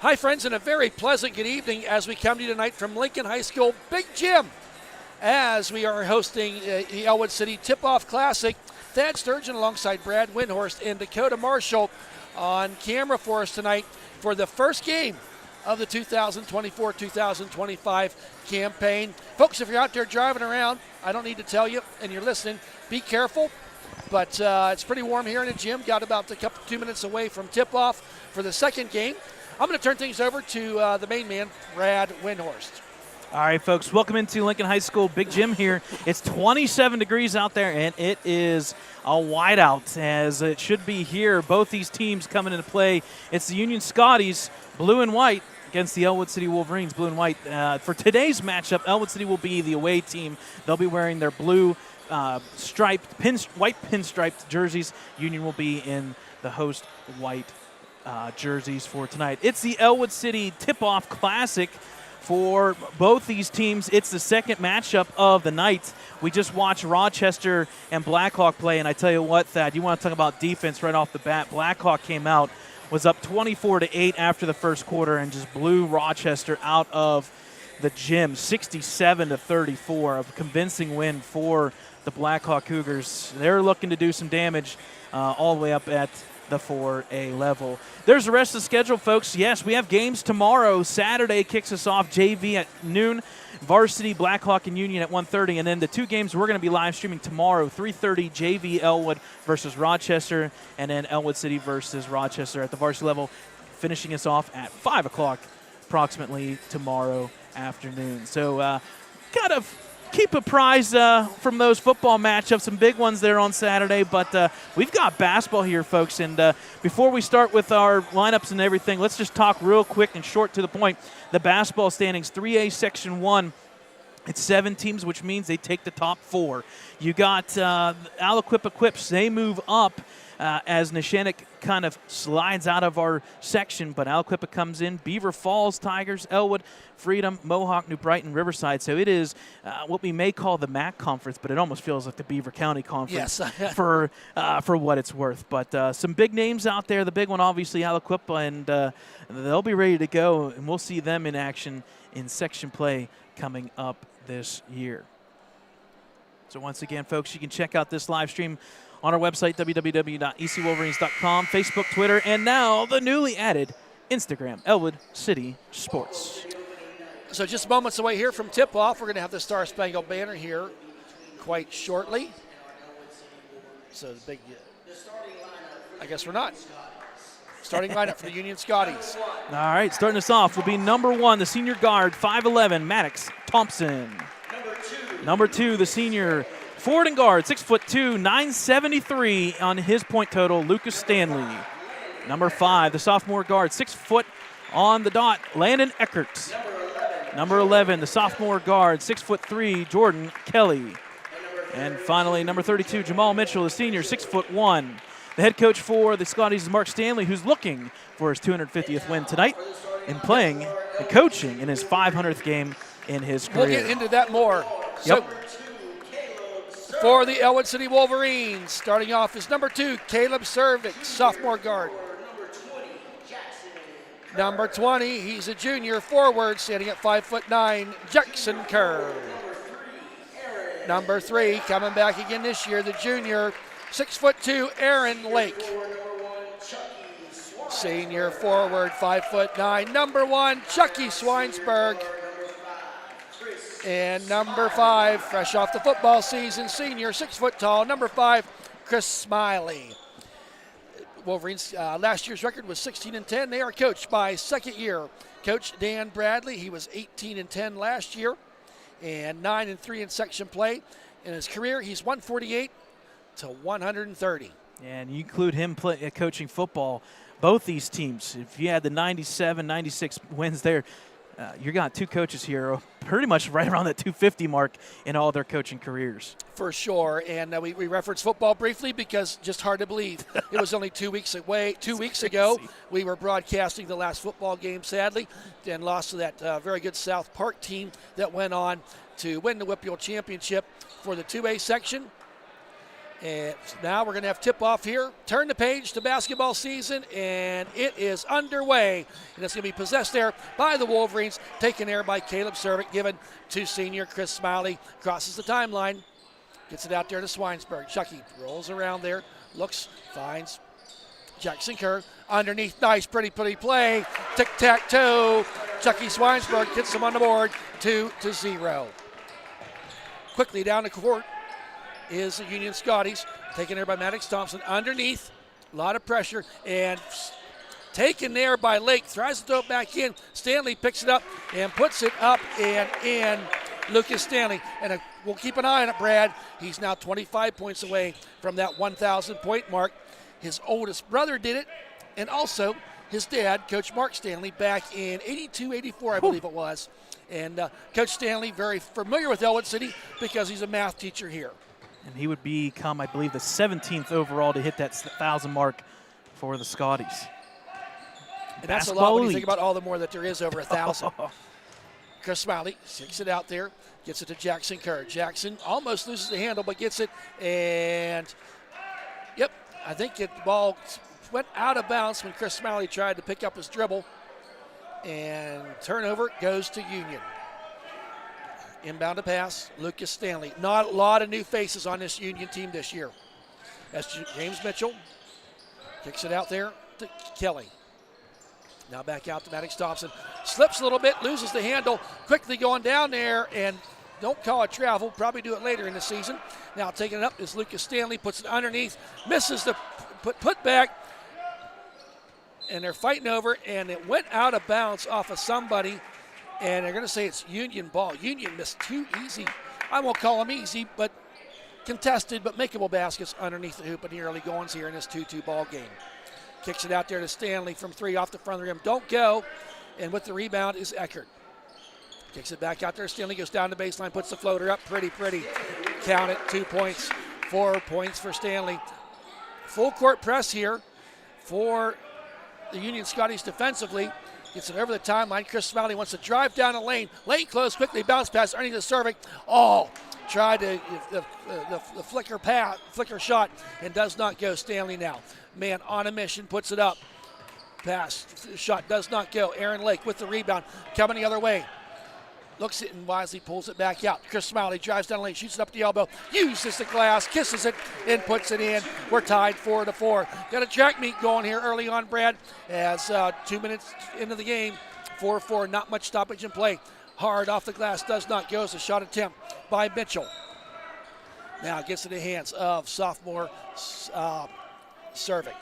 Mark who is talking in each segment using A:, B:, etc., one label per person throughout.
A: Hi, friends, and a very pleasant good evening as we come to you tonight from Lincoln High School Big Gym as we are hosting the Ellwood City Tipoff Classic. Thad Sturgeon alongside Brad Windhorst and Dakota Marshall on camera for us tonight for the first game of the 2024-2025 campaign. Folks, if you're out there driving around, I don't need to tell you, and you're listening, be careful. But it's pretty warm here in the gym. Got about 2 minutes away from tip-off for the second game. I'm going to turn things over to the main man, Brad Windhorst.
B: All right, folks, welcome into Lincoln High School Big Gym here. It's 27 degrees out there, and it is a whiteout, as it should be here. Both these teams coming into play. It's the Union Scotties, blue and white, against the Ellwood City Wolverines, blue and white. For today's matchup, Ellwood City will be the away team. They'll be wearing their blue white pinstriped jerseys. Union will be in the host white jerseys for tonight. It's the Ellwood City Tip-Off Classic. For both these teams, it's the second matchup of the night. We just watched Rochester and Blackhawk play, and I tell you what, Thad, you want to talk about defense right off the bat. Blackhawk came out, was up 24-8 after the first quarter, and just blew Rochester out of the gym, 67-34, a convincing win for the Blackhawk Cougars. They're looking to do some damage all the way up at the 4A level. There's the rest of the schedule, folks. Yes, we have games tomorrow. Saturday kicks us off, JV at noon, varsity, Blackhawk and Union at 1:30, and then the two games we're going to be live streaming tomorrow, 3:30, JV Ellwood versus Rochester, and then Ellwood City versus Rochester at the varsity level, finishing us off at 5 o'clock approximately tomorrow afternoon. So gotta keep apprised from those football matchups, some big ones there on Saturday, but we've got basketball here, folks, and before we start with our lineups and everything, let's just talk real quick and short to the point. The basketball standings, 3A Section 1, it's 7 teams, which means they take the top 4. You got Aliquippa Quips, they move up as Neshannock kind of slides out of our section, but Aliquippa comes in. Beaver Falls Tigers, Ellwood, Freedom, Mohawk, New Brighton, Riverside. So it is what we may call the MAC conference, but it almost feels like the Beaver County conference.
A: Yes.
B: for what it's worth. But some big names out there. The big one, obviously, Aliquippa, and they'll be ready to go, and we'll see them in action in section play coming up this year. So once again, folks, you can check out this live stream on our website, www.ecwolverines.com, Facebook, Twitter, and now the newly added Instagram, Ellwood City Sports.
A: So just moments away here from tip-off, we're going to have the Star Spangled Banner here quite shortly. So the big, I guess we're not. Starting lineup for the Union Scotties.
B: All right, starting us off will be number 1, the senior guard, 5'11", Maddox Thompson. Number 2, the senior forward and guard, 6'2", 973 on his point total, Lucas Stanley. Number 5, the sophomore guard, 6 foot on the dot, Landon Eckert. Number 11, the sophomore guard, 6'3", Jordan Kelly. And finally, number 32, Jamal Mitchell, the senior, 6'1". The head coach for the Scotties is Mark Stanley, who's looking for his 250th win tonight and playing and coaching in his 500th game in his career.
A: We'll get into that more.
B: Yep.
A: So, for the Ellwood City Wolverines, starting off is number 2, Caleb Cervix, sophomore guard. Number 20, he's a junior forward, standing at 5'9", Jackson Kerr. Number 3, coming back again this year, the junior, 6'2", Aaron Lake. Senior forward, 5'9", number 1, Chucky Swinesburg. And number 5, fresh off the football season, senior, 6 foot tall, number 5, Chris Smiley. Wolverines last year's record was 16-10. They are coached by second-year coach Dan Bradley. He was 18-10 last year and 9-3 in section play. In his career, he's 148 to 130.
B: And you include him coaching football, both these teams. If you had the 97, 96 wins there, you got 2 coaches here pretty much right around that 250 mark in all their coaching careers.
A: For sure, and we referenced football briefly because just hard to believe. It was only 2 weeks away. 2 weeks ago, we were broadcasting the last football game, sadly, and lost to that very good South Park team that went on to win the Whippeal Championship for the 2A section. And now we're going to have tip-off here. Turn the page to basketball season, and it is underway. And it's going to be possessed there by the Wolverines, taken there by Caleb Cervic, given to senior Chris Smiley. Crosses the timeline, gets it out there to Swinesburg. Chucky rolls around there, looks, finds Jackson Kerr underneath. Nice, pretty play. Tic-tac-toe. Chucky Swinesburg gets him on the board, 2-0. Quickly down the court is the Union Scotties, taken there by Maddox Thompson. Underneath, a lot of pressure, and taken there by Lake. Tries to throw it back in. Stanley picks it up and puts it up and in. Lucas Stanley. And we'll keep an eye on it, Brad. He's now 25 points away from that 1,000-point mark. His oldest brother did it, and also his dad, Coach Mark Stanley, back in 82, 84, I believe it was. And Coach Stanley, very familiar with Ellwood City because he's a math teacher here.
B: And he would become, I believe, the 17th overall to hit that 1,000 mark for the Scotties.
A: And that's a lot when you think about all the more that there is over 1,000. Chris Smiley sticks it out there, gets it to Jackson Kerr. Jackson almost loses the handle, but gets it. And, yep, I think the ball went out of bounds when Chris Smiley tried to pick up his dribble. And turnover goes to Union. Inbound to pass, Lucas Stanley. Not a lot of new faces on this Union team this year. That's James Mitchell. Kicks it out there to Kelly. Now back out to Maddox Thompson. Slips a little bit, loses the handle. Quickly going down there, and don't call it travel. Probably do it later in the season. Now taking it up is Lucas Stanley. Puts it underneath. Misses the put back. And they're fighting over, and it went out of bounds off of somebody. And they're going to say it's Union ball. Union missed two easy, I won't call them easy, but contested but makeable baskets underneath the hoop in the early goings here in this 2-2 ball game. Kicks it out there to Stanley from three off the front of the rim. Don't go. And with the rebound is Eckert. Kicks it back out there. Stanley goes down the baseline, puts the floater up. Pretty. Count it, 2 points, 4 points for Stanley. Full court press here for the Union Scotties defensively. Gets it over the timeline. Chris Smiley wants to drive down the lane. Lane close, quickly bounce pass underneath the Cervic. Tried to the flicker shot, and does not go. Stanley now. Man on a mission, puts it up. Pass, shot does not go. Aaron Lake with the rebound, coming the other way. Looks it and wisely pulls it back out. Chris Smiley drives down the lane, shoots it up the elbow, uses the glass, kisses it, and puts it in. We're tied 4-4. Got a track meet going here early on, Brad, as 2 minutes into the game. 4-4, not much stoppage in play. Hard off the glass, does not go. It's a shot attempt by Mitchell. Now gets in the hands of sophomore Cervic.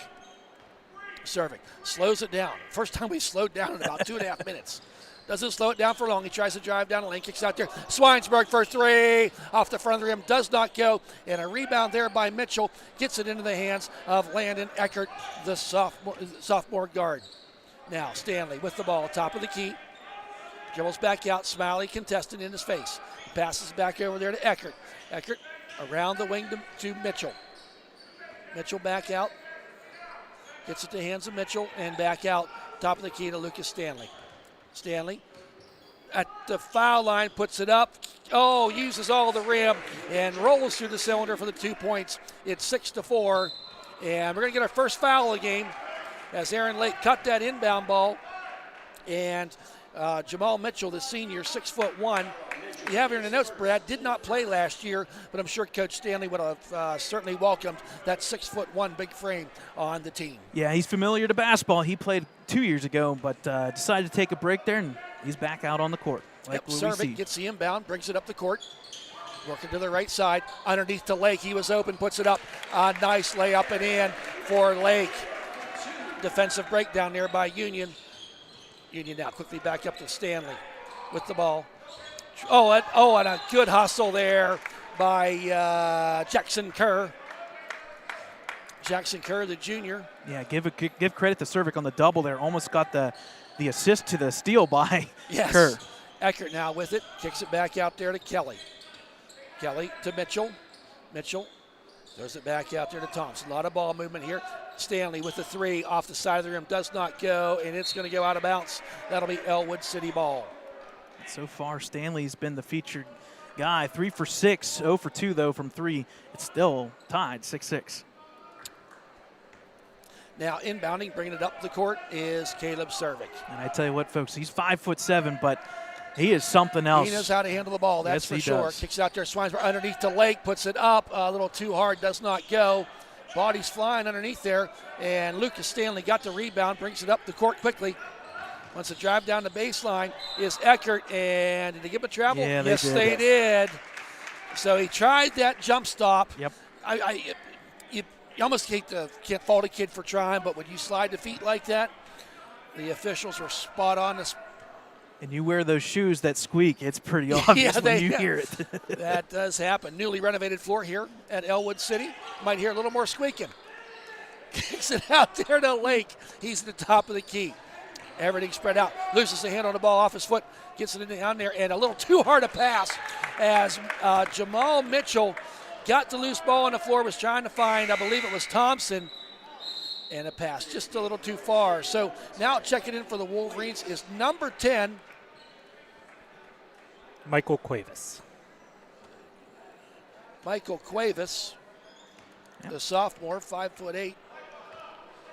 A: Cervic slows it down. First time we slowed down in about 2.5 minutes. Doesn't slow it down for long. He tries to drive down the lane, kicks out there. Swinesburg for three. Off the front of the rim, does not go. And a rebound there by Mitchell. Gets it into the hands of Landon Eckert, the sophomore guard. Now Stanley with the ball, top of the key. Dribbles back out. Smiley contested in his face. Passes back over there to Eckert. Eckert around the wing to Mitchell. Mitchell back out. Gets it to the hands of Mitchell and back out. Top of the key to Lucas Stanley. Stanley at the foul line, puts it up. Uses all the rim and rolls through the cylinder for the 2 points. It's 6-4. And we're going to get our first foul of the game as Aaron Lake cut that inbound ball. And Jamal Mitchell, the senior, 6'1". You have here in the notes, Brad, did not play last year, but I'm sure Coach Stanley would have certainly welcomed that 6'1" big frame on the team.
B: Yeah, he's familiar to basketball. He played 2 years ago, but decided to take a break there, and he's back out on the court.
A: Cervic gets the inbound, brings it up the court. Working to the right side, underneath to Lake. He was open, puts it up. A nice layup and in for Lake. Defensive breakdown there by Union. Union now quickly back up to Stanley with the ball. And a good hustle there by Jackson Kerr. Jackson Kerr, the junior.
B: Yeah, give credit to Cervic on the double there. Almost got the assist to the steal by Kerr.
A: Eckert now with it. Kicks it back out there to Kelly. Kelly to Mitchell. Mitchell throws it back out there to Thompson. A lot of ball movement here. Stanley with the three off the side of the rim. Does not go, and it's going to go out of bounds. That'll be Ellwood City ball.
B: So far, Stanley's been the featured guy. 3 for 6, 0 for 2 though from 3. It's still tied 6-6.
A: Now inbounding, bringing it up the court is Caleb Cervic.
B: And I tell you what, folks, he's 5'7", but he is something else.
A: He knows how to handle the ball, that's
B: yes,
A: for sure.
B: Does.
A: Kicks out there, Swinesburg underneath to Lake, puts it up a little too hard, does not go. Body's flying underneath there, and Lucas Stanley got the rebound, brings it up the court quickly. Wants to drive down the baseline is Eckert, and did they give him a travel?
B: Yeah,
A: yes, they did. So he tried that jump stop.
B: Yep.
A: You almost can't fault a kid for trying, but when you slide the feet like that, the officials were spot on.
B: And you wear those shoes that squeak, it's pretty obvious when you hear it.
A: That does happen. Newly renovated floor here at Ellwood City. Might hear a little more squeaking. Kicks it out there to Lake. He's at the top of the key. Everything spread out. Loses the hand on the ball off his foot. Gets it down there, and a little too hard a pass as Jamal Mitchell got the loose ball on the floor, was trying to find, I believe it was Thompson, and a pass just a little too far. So now checking in for the Wolverines is number 10.
C: Michael Cuevas.
A: Michael Cuevas, the sophomore, 5'8".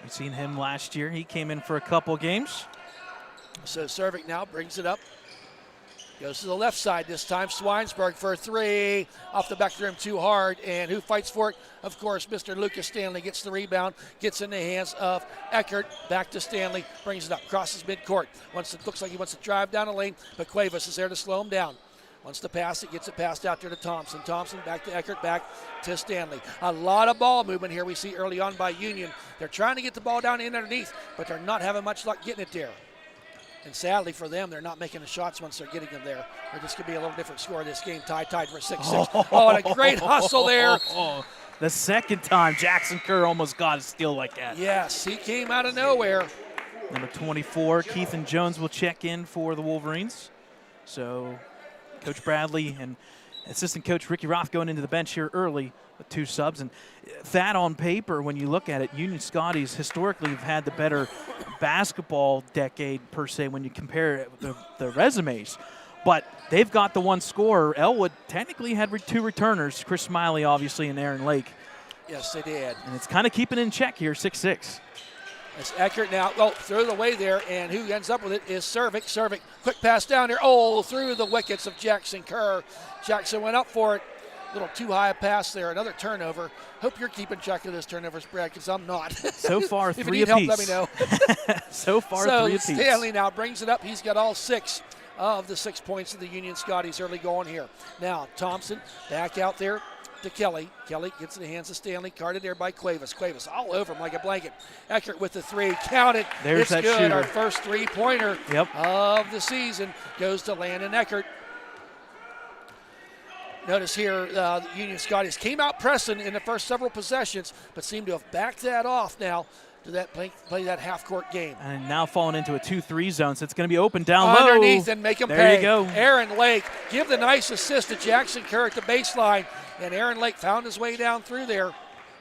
B: We've seen him last year. He came in for a couple games.
A: So Cervic now brings it up. Goes to the left side this time. Swinesburg for a 3. Off the back of the rim too hard. And who fights for it? Of course, Mr. Lucas Stanley gets the rebound. Gets in the hands of Eckert. Back to Stanley. Brings it up. Crosses midcourt. Looks like he wants to drive down the lane. But Cuevas is there to slow him down. Wants to pass it. Gets it passed out there to Thompson. Thompson back to Eckert. Back to Stanley. A lot of ball movement here we see early on by Union. They're trying to get the ball down in underneath. But they're not having much luck getting it there. And sadly for them, they're not making the shots once they're getting them there. Or this could be a little different score. This game tied for 6-6. Oh, and a great hustle there.
B: The second time Jackson Kerr almost got a steal like that.
A: Yes, he came out of nowhere.
B: Number 24, Keithan Jones will check in for the Wolverines. So Coach Bradley and assistant coach Ricky Roth going into the bench here early with 2 subs. And that on paper, when you look at it, Union Scotties historically have had the better basketball decade per se when you compare the resumes. But they've got the one scorer. Ellwood technically had 2 returners, Chris Smiley obviously and Aaron Lake.
A: Yes, they did.
B: And it's kind of keeping in check here, 6-6.
A: It's Eckert now. Oh, through the way there, and who ends up with it is Cervic. Cervic, quick pass down there. Oh, through the wickets of Jackson Kerr. Jackson went up for it. A little too high a pass there. Another turnover. Hope you're keeping track of this turnovers, Brad, because I'm not.
B: So far, 3
A: if you need
B: apiece.
A: help, let me know.
B: So far, 3 apiece.
A: Stanley now brings it up. He's got all 6 of the 6 points of the Union Scotties early going here. Now, Thompson back out there to Kelly. Kelly gets in the hands of Stanley, guarded there by Cuevas. Cuevas all over him like a blanket. Eckert with the 3, counted.
B: There's
A: it's
B: that
A: good.
B: shooter.
A: Our first 3-pointer of the season goes to Landon Eckert. Notice here, the Union Scotties came out pressing in the first several possessions, but seem to have backed that off now to that play that half-court game.
B: And now falling into a 2-3 zone, so it's going to be open down low.
A: Underneath and make him pay.
B: There you go.
A: Aaron Lake, give the nice assist to Jackson Kerr at the baseline, and Aaron Lake found his way down through there.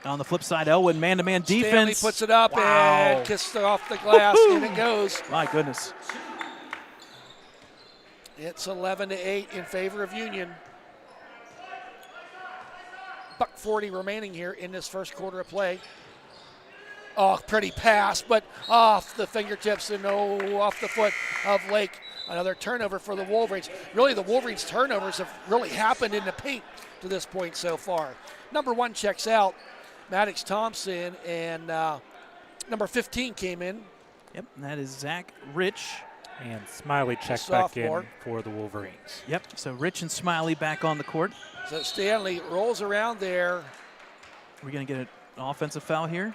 B: On the flip side, Ellwood man-to-man defense.
A: Stanley puts it up and kissed it off the glass, and it goes.
B: My goodness.
A: It's 11-8 in favor of Union. $1:40 remaining here in this first quarter of play. Oh, pretty pass, but off the fingertips and off the foot of Lake. Another turnover for the Wolverines. Really, the Wolverines' turnovers have really happened in the paint to this point so far. Number 1 checks out, Maddox Thompson, and number 15 came in.
B: Yep, and that is Zach Rich.
C: And Smiley checked back in for the Wolverines.
B: Yep, so Rich and Smiley back on the court.
A: So Stanley rolls around there.
B: Are we going to get an offensive foul here?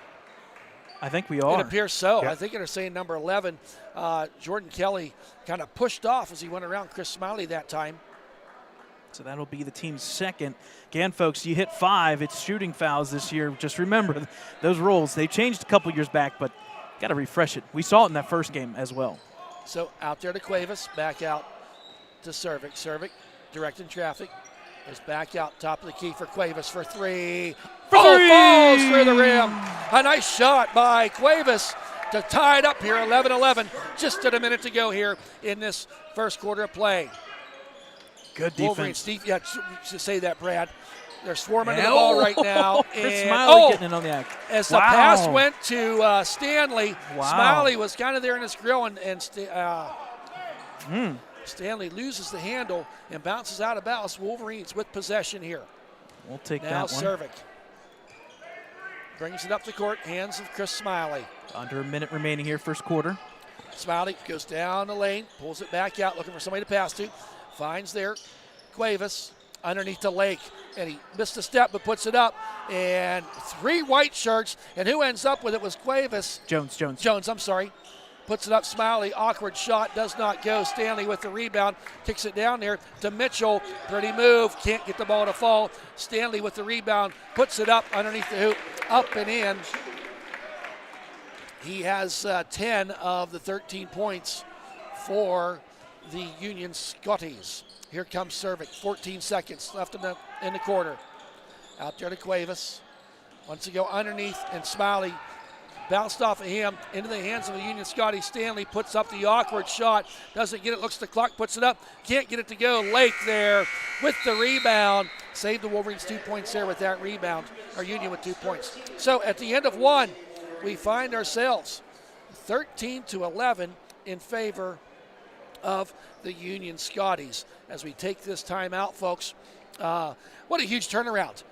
B: I think we are.
A: It appears so.
C: Yep.
A: I think they're saying number 11, Jordan Kelly, kind of pushed off as he went around Chris Smiley that time.
B: So that'll be the team's second. Again, folks, you hit 5. It's shooting fouls this year. Just remember those rules. They changed a couple years back, but got to refresh it. We saw it in that first game as well.
A: So out there to Cuevas, back out to Cervic. Cervic directing traffic. Is back out top of the key for Cuevas for 3. Falls through the rim. A nice shot by Cuevas to tie it up here, 11-11. Just at a minute to go here in this first quarter of play.
B: Good
A: Wolverines
B: defense.
A: Yeah, to say that, Brad. They're swarming to the ball right now.
B: Chris
A: and
B: Smiley getting in on the act.
A: As the pass went to Stanley,
B: Wow.
A: Smiley was kind of there in his grill, and Stanley loses the handle and bounces out of bounds. Wolverines with possession here.
B: We'll take
A: Now
B: that one.
A: Cervic brings it up the court, hands of Chris Smiley.
B: Under a minute remaining here, first quarter.
A: Smiley goes down the lane, pulls it back out, looking for somebody to pass to. Finds there Cuevas underneath the Lake, and he missed a step but puts it up. And 3 white shirts, and who ends up with it was Cuevas.
B: Jones.
A: Jones, I'm sorry. Puts it up, Smiley, awkward shot, does not go. Stanley with the rebound, kicks it down there to Mitchell. Pretty move, can't get the ball to fall. Stanley with the rebound, puts it up underneath the hoop, up and in. He has 10 of the 13 points for the Union Scotties. Here comes Cervic, 14 seconds left in the quarter. Out there to Cuevas. Wants to go underneath, and Smiley bounced off of him into the hands of the Union Scotty. Stanley puts up the awkward shot, doesn't get it, looks at the clock, puts it up, can't get it to go. Lake there with the rebound. Saved the Wolverines 2 points there with that rebound, or Union with 2 points. So at the end of one, we find ourselves 13-11 in favor of the Union Scotties. As we take this time out, folks, what a huge turnaround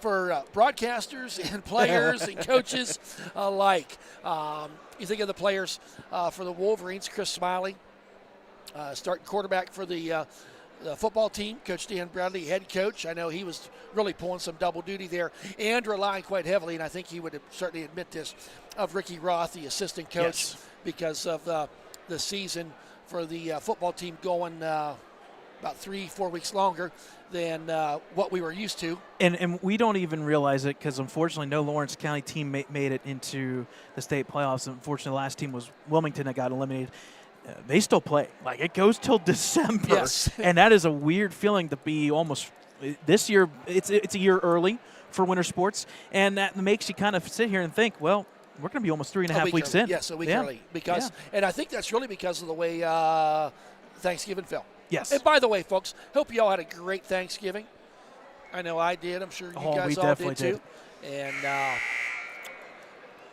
A: for broadcasters and players and coaches alike. You think of the players for the Wolverines, Chris Smiley, starting quarterback for the football team, Coach Dan Bradley, head coach. I know he was really pulling some double duty there and relying quite heavily, and I think he would certainly admit this, of Ricky Roth, the assistant coach, because of the season for the football team going about 3-4 weeks longer than what we were used to.
B: And we don't even realize it because, unfortunately, no Lawrence County team made it into the state playoffs. Unfortunately, the last team was Wilmington that got eliminated. They still play. Like, it goes till December.
A: Yes.
B: And that is a weird feeling to be almost – this year, it's a year early for winter sports, and that makes you kind of sit here and think, well, we're going to be almost 3.5 weeks in.
A: Yes, a week early. And I think that's really because of the way Thanksgiving fell.
B: Yes.
A: And by the way, folks, hope you all had a great Thanksgiving. I know I did. I'm sure you guys all did too. And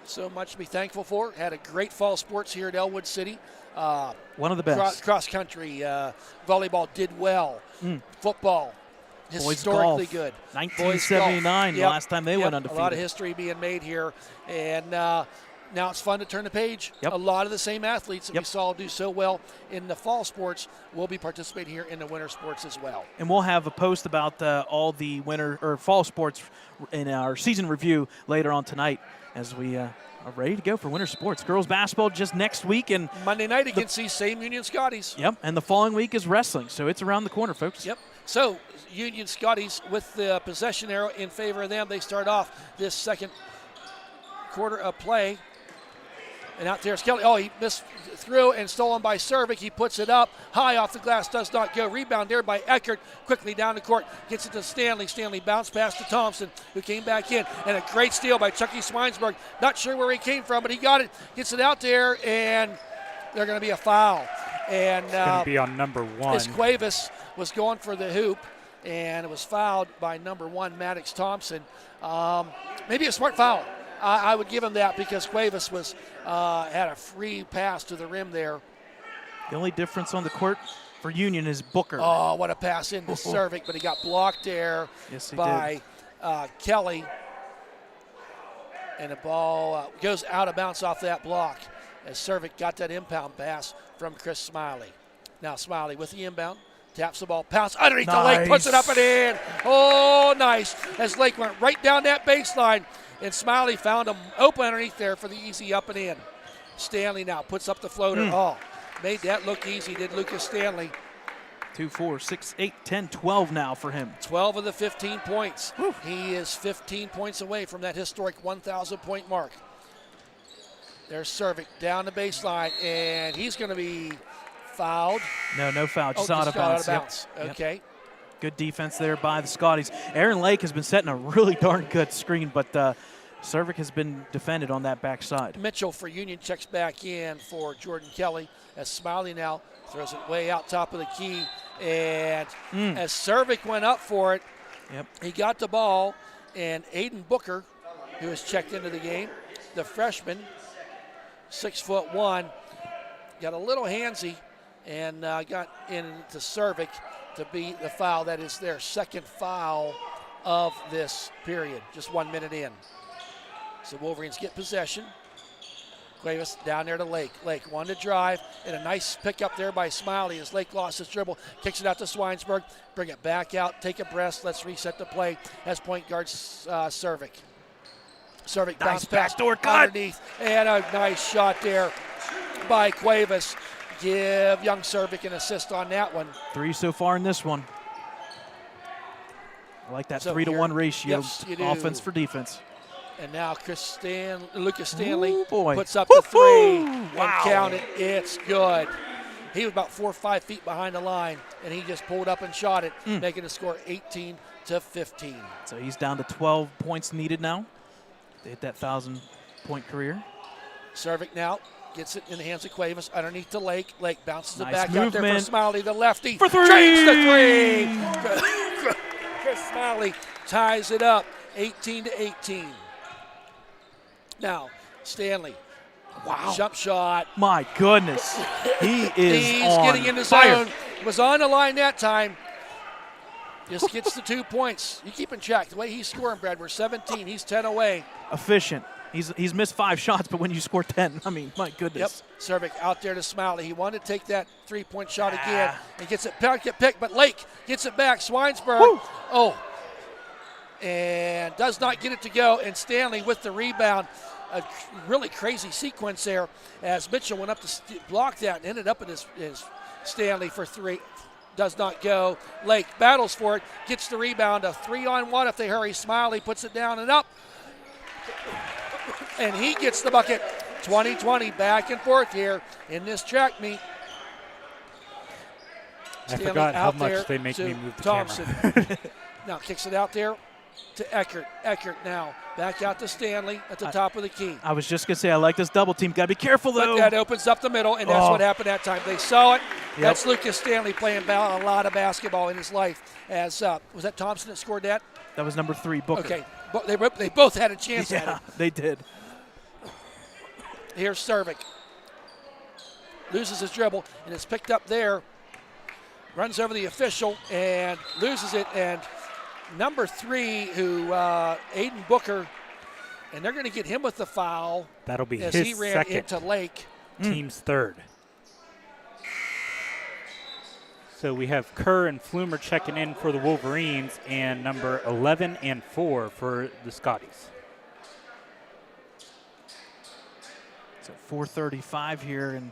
A: so much to be thankful for. Had a great fall sports here at Ellwood City.
B: One of the best.
A: Cross country, volleyball did well. Football, historically good.
B: 1979, the last time they went undefeated.
A: A lot of history being made here. And now it's fun to turn the page. A lot of the same athletes that we saw do so well in the fall sports will be participating here in the winter sports as well.
B: And we'll have a post about all the winter or fall sports in our season review later on tonight as we are ready to go for winter sports. Girls basketball just next week, and
A: Monday night against these same Union Scotties.
B: Yep, and the following week is wrestling, so it's around the corner, folks.
A: Yep. So Union Scotties with the possession arrow in favor of them. They start off this second quarter of play. And out there's Kelly. Oh, he missed through and stolen by Cervic. He puts it up high off the glass, does not go. Rebound there by Eckert. Quickly down the court, gets it to Stanley. Stanley bounced pass to Thompson, who came back in. And a great steal by Chucky Swinesburg. Not sure where he came from, but he got it. Gets it out there, and they're going to be a foul. And
C: it's going to be on number 1.
A: As Cuevas was going for the hoop, and it was fouled by number 1, Maddox Thompson. Maybe a smart foul. I would give him that because Cuevas was had a free pass to the rim there.
B: The only difference on the court for Union is Booker.
A: Oh, what a pass into Cervic, but he got blocked there by Kelly. And the ball goes out of bounds off that block as Cervic got that impound pass from Chris Smiley. Now Smiley with the inbound. Taps the ball, pounce underneath the Lake, puts it up and in. Oh, nice. As Lake went right down that baseline. And Smiley found him open underneath there for the easy up and in. Stanley now puts up the floater. Oh, made that look easy, did Lucas Stanley.
B: 2, 4, 6, 8, 10, 12 now for him.
A: 12 of the 15 points. Whew. He is 15 points away from that historic 1,000-point mark. There's Cervic down the baseline, and he's going to be fouled.
B: No foul, just out of bounds.
A: Okay.
B: Yep. Good defense there by the Scotties. Aaron Lake has been setting a really darn good screen, but Cervic has been defended on that backside.
A: Mitchell for Union checks back in for Jordan Kelly as Smiley now throws it way out top of the key, And as Cervic went up for it, he got the ball, and Aiden Booker, who has checked into the game, the freshman, 6'1", got a little handsy and got into Cervic to be the foul. That is their second foul of this period, just 1 minute in. So Wolverines get possession. Cuevas down there to Lake. Lake wanted to drive, and a nice pickup there by Smiley as Lake lost his dribble. Kicks it out to Swinesburg. Bring it back out. Take a breath. Let's reset the play as point guard Cervic. Cervic
B: Nice
A: bounce pass
B: backdoor cut.
A: underneath. And a nice shot there by Cuevas. Give young Cervic an assist on that one.
B: 3 so far in this one. I like that 3-to-1 ratio,
A: yes, you do.
B: offense for defense.
A: And now Lucas Stanley puts up
B: Woo-hoo!
A: the 3
B: Wow.
A: and count it. It's good. He was about 4 or 5 feet behind the line, and he just pulled up and shot it, making the score 18-15.
B: So he's down to 12 points needed now. They hit that 1,000-point career.
A: Cervic now gets it in the hands of Cuevas underneath the Lake. Lake bounces
B: Nice
A: it back out there for
B: movement.
A: Smiley, the lefty.
B: For 3!
A: Drains the 3. Chris Smiley ties it up, 18-18. Now, Stanley.
B: Wow.
A: Jump shot.
B: My goodness. He is
A: He's
B: on
A: getting into
B: fire.
A: zone. Was on the line that time. Just gets the 2 points. You keep in track. The way he's scoring, Brad, we're 17. He's 10 away.
B: Efficient. He's missed 5 shots, but when you score 10, I mean, my goodness.
A: Yep. Cervic out there to Smiley. He wanted to take that 3-point shot again and gets it picked, but Lake gets it back. Swinesburg.
B: Woo.
A: Oh. And does not get it to go. And Stanley with the rebound. A really crazy sequence there as Mitchell went up to block that and ended up in his Stanley for 3. Does not go. Lake battles for it, gets the rebound. A 3-on-1 if they hurry. Smiley puts it down and up. And he gets the bucket. 20-20 back and forth here in this track meet.
C: I
A: Stanley
C: forgot how
A: out
C: much
A: there
C: they make
A: to
C: me move the
A: Thompson.
C: camera.
A: Now kicks it out there to Eckert. Eckert now back out to Stanley at the top of the key.
B: I was just going to say, I like this double team. Got to be careful, though.
A: But that opens up the middle, and that's what happened that time. They saw it.
B: Yep.
A: That's Lucas Stanley playing a lot of basketball in his life. As was that Thompson that scored that?
B: That was number 3, Booker.
A: Okay, they both had a chance at it.
B: Yeah, they did.
A: Here's Cervic. Loses his dribble, and it's picked up there. Runs over the official and loses it. And number 3, who Aiden Booker, and they're going to get him with the foul.
C: That'll be
A: as
C: his
A: he ran
C: second.
A: into Lake.
C: Team's third. So we have Kerr and Flumer checking in for the Wolverines, and number 11 and 4 for the Scotties.
B: So 4:35 here, and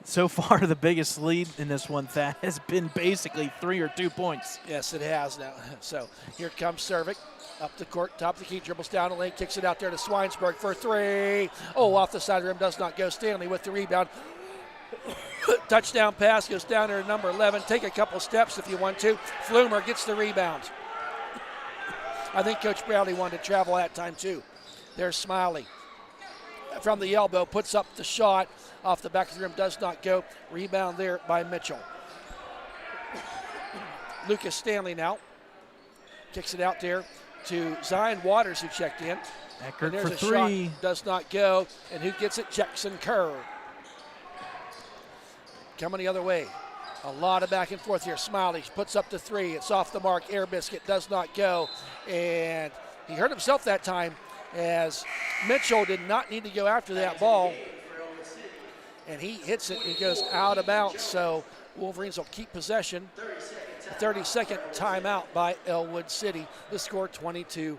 B: so far the biggest lead in this one, Thad, has been basically 3 or 2 points.
A: Yes, it has now. So here comes Cervic. Up the court, top of the key, dribbles down the lane, kicks it out there to Swinesburg for 3. Oh, off the side of the rim, does not go. Stanley with the rebound. Touchdown pass goes down there to number 11. Take a couple steps if you want to. Flumer gets the rebound. I think Coach Bradley wanted to travel that time too. There's Smiley. From the elbow, puts up the shot. Off the back of the rim, does not go. Rebound there by Mitchell. Lucas Stanley now. Kicks it out there to Zion Waters, who checked in.
B: Eckert
A: And there's
B: for
A: a
B: 3.
A: shot, does not go. And who gets it? Jackson Kerr. Coming the other way. A lot of back and forth here. Smiley puts up the 3. It's off the mark. Air biscuit does not go. And he hurt himself that time as Mitchell did not need to go after that ball. And he hits it and goes out of bounds. So Wolverines will keep possession. A 30-second timeout by Ellwood City. The score 22-20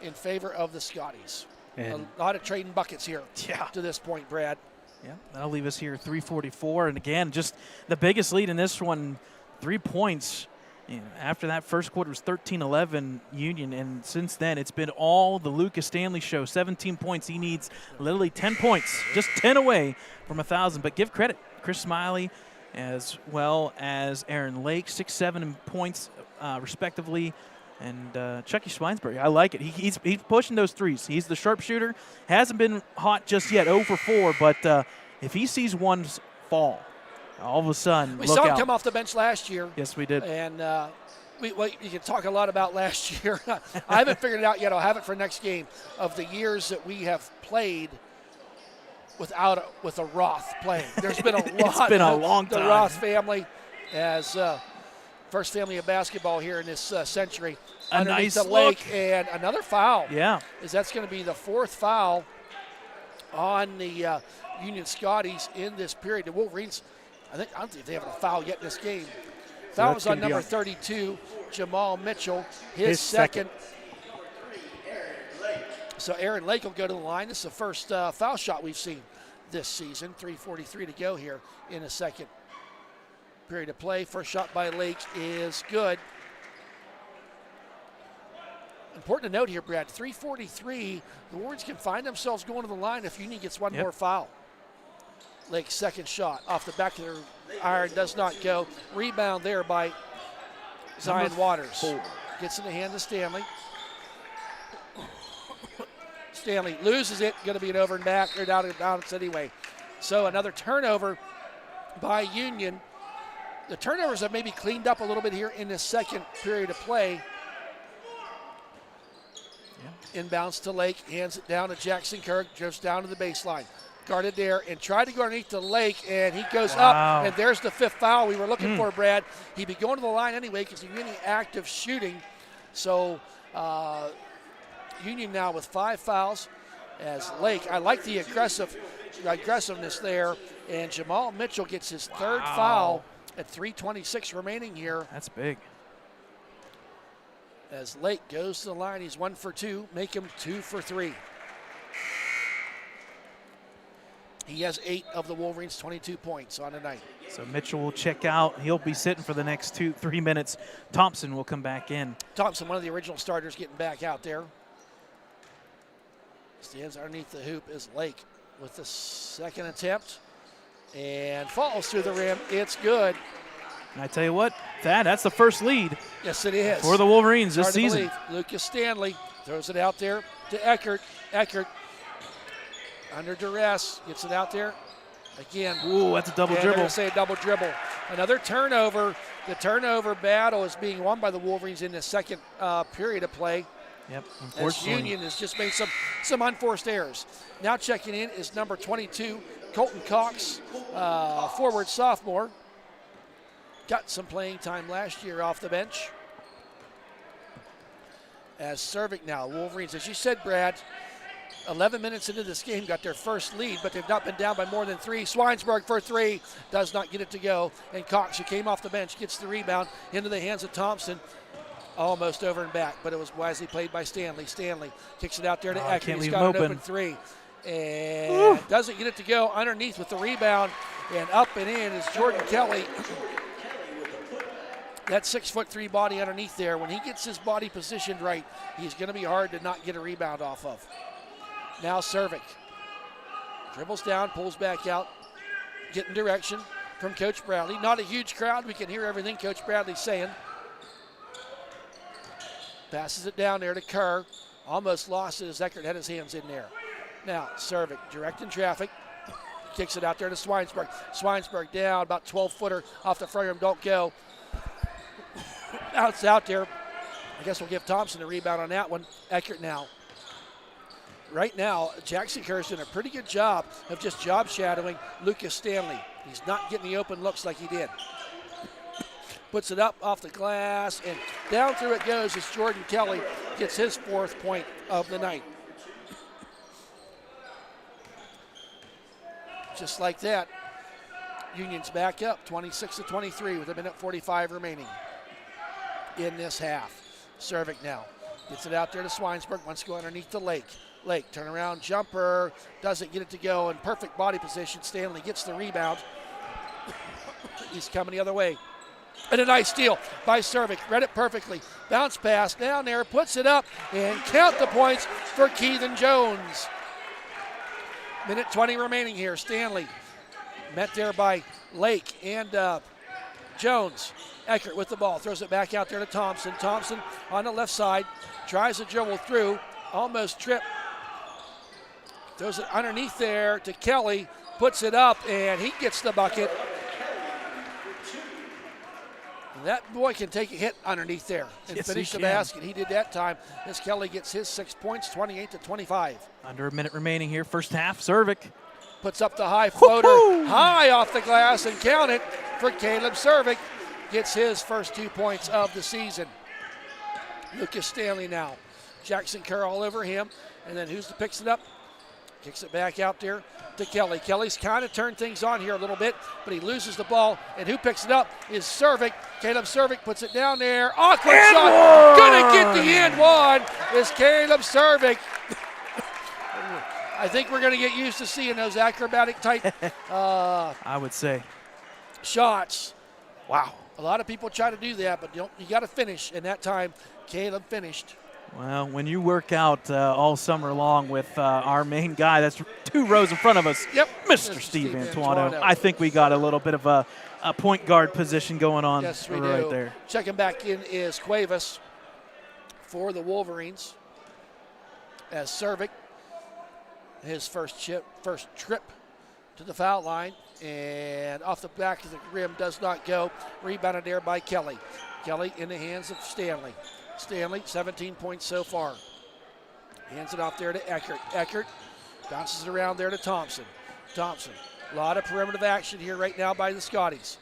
A: in favor of the Scotties.
C: And
A: A lot of trading buckets here
B: Yeah.
A: to this point, Brad.
B: Yeah, that'll leave us here 3:44. And again, just the biggest lead in this one, 3 points. You know, after that first quarter was 13-11 Union, and since then it's been all the Lucas Stanley show. 17 points. He needs literally 10 points, just 10 away from 1,000. But give credit, Chris Smiley as well as Aaron Lake, 6, 7 in points respectively. And Chucky Swinesburg, I like it. He's pushing those threes. He's the sharpshooter. Hasn't been hot just yet, 0 for 4. But if he sees one fall, All of a sudden,
A: We
B: look
A: saw him
B: out.
A: come off the bench last year.
B: Yes, we did.
A: And you can talk a lot about last year. I haven't figured it out yet. I'll have it for next game of the years that we have played with a Roth playing. There's been a lot.
B: It's been a long time.
A: The Roth family as first family of basketball here in this century.
B: A
A: Underneath
B: nice
A: the lake,
B: look.
A: and another foul.
B: Yeah.
A: That's going to be the fourth foul on the Union Scotties in this period. The Wolverines, I don't think they have a foul yet in this game. Foul was on number 32, Jamal Mitchell, his second. So Aaron Lake will go to the line. This is the first foul shot we've seen this season. 3:43 to go here in the second period of play. First shot by Lake is good. Important to note here, Brad, 3:43, the Wolverines can find themselves going to the line if Union gets one more foul. Lake's second shot off the back of their iron does not go. Rebound there by Zion Waters. Gets in the hand of Stanley. Stanley loses it. Going to be an over and back. They're down and bounce anyway. So another turnover by Union. The turnovers have maybe cleaned up a little bit here in this second period of play. Inbounds to Lake, hands it down to Jackson Kirk, drifts down to the baseline. Guarded there and tried to go underneath the Lake, and he goes up, and there's the fifth foul we were looking for, Brad. He'd be going to the line anyway because he's really active shooting. So Union now with 5 fouls as Lake. I like the aggressiveness there, and Jamal Mitchell gets his third foul at 3:26 remaining here.
B: That's big.
A: As Lake goes to the line, he's 1 for 2, make him 2 for 3. He has 8 of the Wolverines' 22 points on the night.
B: So Mitchell will check out. He'll be sitting for the next 2-3 minutes. Thompson will come back in.
A: Thompson, one of the original starters, getting back out there. Stands underneath the hoop is Lake with the second attempt and falls through the rim. It's good.
B: And I tell you what, that's the first lead.
A: Yes, it is.
B: For the Wolverines this
A: Hard to
B: season.
A: believe. Lucas Stanley throws it out there to Eckert. Eckert under duress, gets it out there again.
B: Ooh, that's a double
A: and
B: dribble.
A: They're going to say a double dribble. Another turnover. The turnover battle is being won by the Wolverines in the second period of play.
B: Yep,
A: As
B: unfortunately.
A: Union has just made some unforced errors. Now checking in is number 22, Colton Cox, forward sophomore. Got some playing time last year off the bench. As Cervic now, Wolverines, as you said, Brad, 11 minutes into this game, got their first lead, but they've not been down by more than 3. Swinesburg for 3, does not get it to go. And Cox, who came off the bench, gets the rebound into the hands of Thompson. Almost over and back, but it was wisely played by Stanley. Stanley kicks it out there to Eckert. He's got an open 3. And doesn't get it to go underneath with the rebound. And up and in is Jordan Kelly. That 6'3" body underneath there, when he gets his body positioned right, he's going to be hard to not get a rebound off of. Now Cervic dribbles down, pulls back out, getting direction from Coach Bradley. Not a huge crowd. We can hear everything Coach Bradley's saying. Passes it down there to Kerr. Almost lost it as Eckert had his hands in there. Now Cervic directing traffic. Kicks it out there to Swinesburg. Swinesburg down, about 12-footer off the front rim. Don't go. It's out there. I guess we'll give Thompson a rebound on that one. Eckert now. Right now, Jackson Kerr's doing a pretty good job of just job shadowing Lucas Stanley. He's not getting the open looks like he did. Puts it up off the glass, and down through it goes as Jordan Kelly gets his 4th point of the night. Just like that, Union's back up 26-23 with 1:45 remaining in this half. Cervic now gets it out there to Swinesburg, wants to go underneath the Lake. Lake, turnaround jumper, doesn't get it to go in perfect body position. Stanley gets the rebound. He's coming the other way. And a nice steal by Cervic. Read it perfectly. Bounce pass down there, puts it up, and count the points for Keithan Jones. 1:20 remaining here. Stanley met there by Lake and Jones. Eckert with the ball, throws it back out there to Thompson. Thompson on the left side, tries to dribble through, almost tripped. Throws it underneath there to Kelly, puts it up, and he gets the bucket. And that boy can take a hit underneath there and
B: Yes,
A: finish
B: he
A: the
B: can.
A: basket. He did that time as Kelly gets his 6 points, 28-25.
B: Under a minute remaining here, first half. Cervic.
A: Puts up the high floater,
B: Woo-hoo!
A: high off the glass, and count it for Caleb Cervic. Gets his first 2 points of the season. Lucas Stanley now. Jackson Kerr all over him. And then who's that picks it up? Kicks it back out there to Kelly. Kelly's kind of turned things on here a little bit, but he loses the ball. And who picks it up is Cervic. Caleb Cervic puts it down there. Awkward
B: And
A: shot.
B: one!
A: Gonna get the end one is Caleb Cervic. I think we're going to get used to seeing those acrobatic type
B: I would say.
A: shots.
B: Wow.
A: A lot of people try to do that, but you got to finish. And that time, Caleb finished.
B: Well, when you work out all summer long with our main guy, that's 2 rows in front of us,
A: Yep.
B: Mr. Steve Antuano. I think we got a little bit of a point guard position going on
A: Yes, we
B: right
A: do.
B: there.
A: Checking back in is Cuevas for the Wolverines. As Cervic, his first trip to the foul line, and off the back of the rim does not go. Rebounded there by Kelly. Kelly in the hands of Stanley. Stanley, 17 points so far. Hands it off there to Eckert. Eckert bounces it around there to Thompson. Thompson, a lot of perimeter action here right now by the Scotties.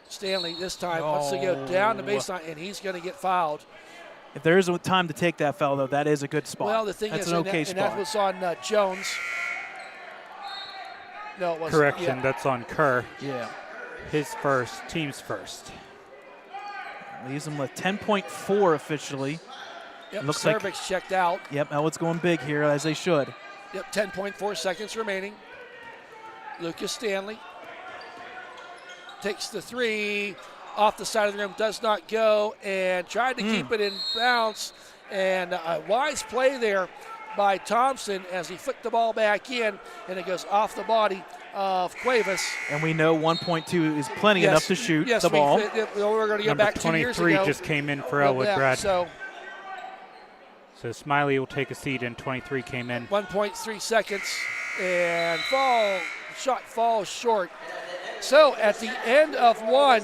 A: Stanley this time wants to go down the baseline, and he's going to get fouled.
B: If there is a time to take that foul, though, that is a good spot.
A: Well, the thing
B: that's
A: is,
B: an
A: and
B: okay
A: that, and that
B: spot.
A: was on Jones. No, it wasn't.
C: Correction,
A: Yeah.
C: that's on Kerr.
B: Yeah.
C: His first, team's first.
B: Leaves him with 10.4 officially.
A: Yep,
B: looks like-
A: Cervic's checked out.
B: Yep, Ellwood's going big here, as they should.
A: Yep, 10.4 seconds remaining. Lucas Stanley takes the 3 off the side of the rim, does not go, and tried to keep it in bounce. And a wise play there by Thompson as he flicked the ball back in, and it goes off the body of Cuevas.
B: And we know 1.2 is plenty enough to shoot the ball.
A: We're going to get
C: Number
A: back 2 years
C: 23
A: ago.
C: just came in for
A: Well,
C: Ellwood,
A: yeah,
C: Brad.
A: So
C: So Smiley will take a seat, and 23 came in.
A: 1.3 seconds, and shot falls short. So at the end of one,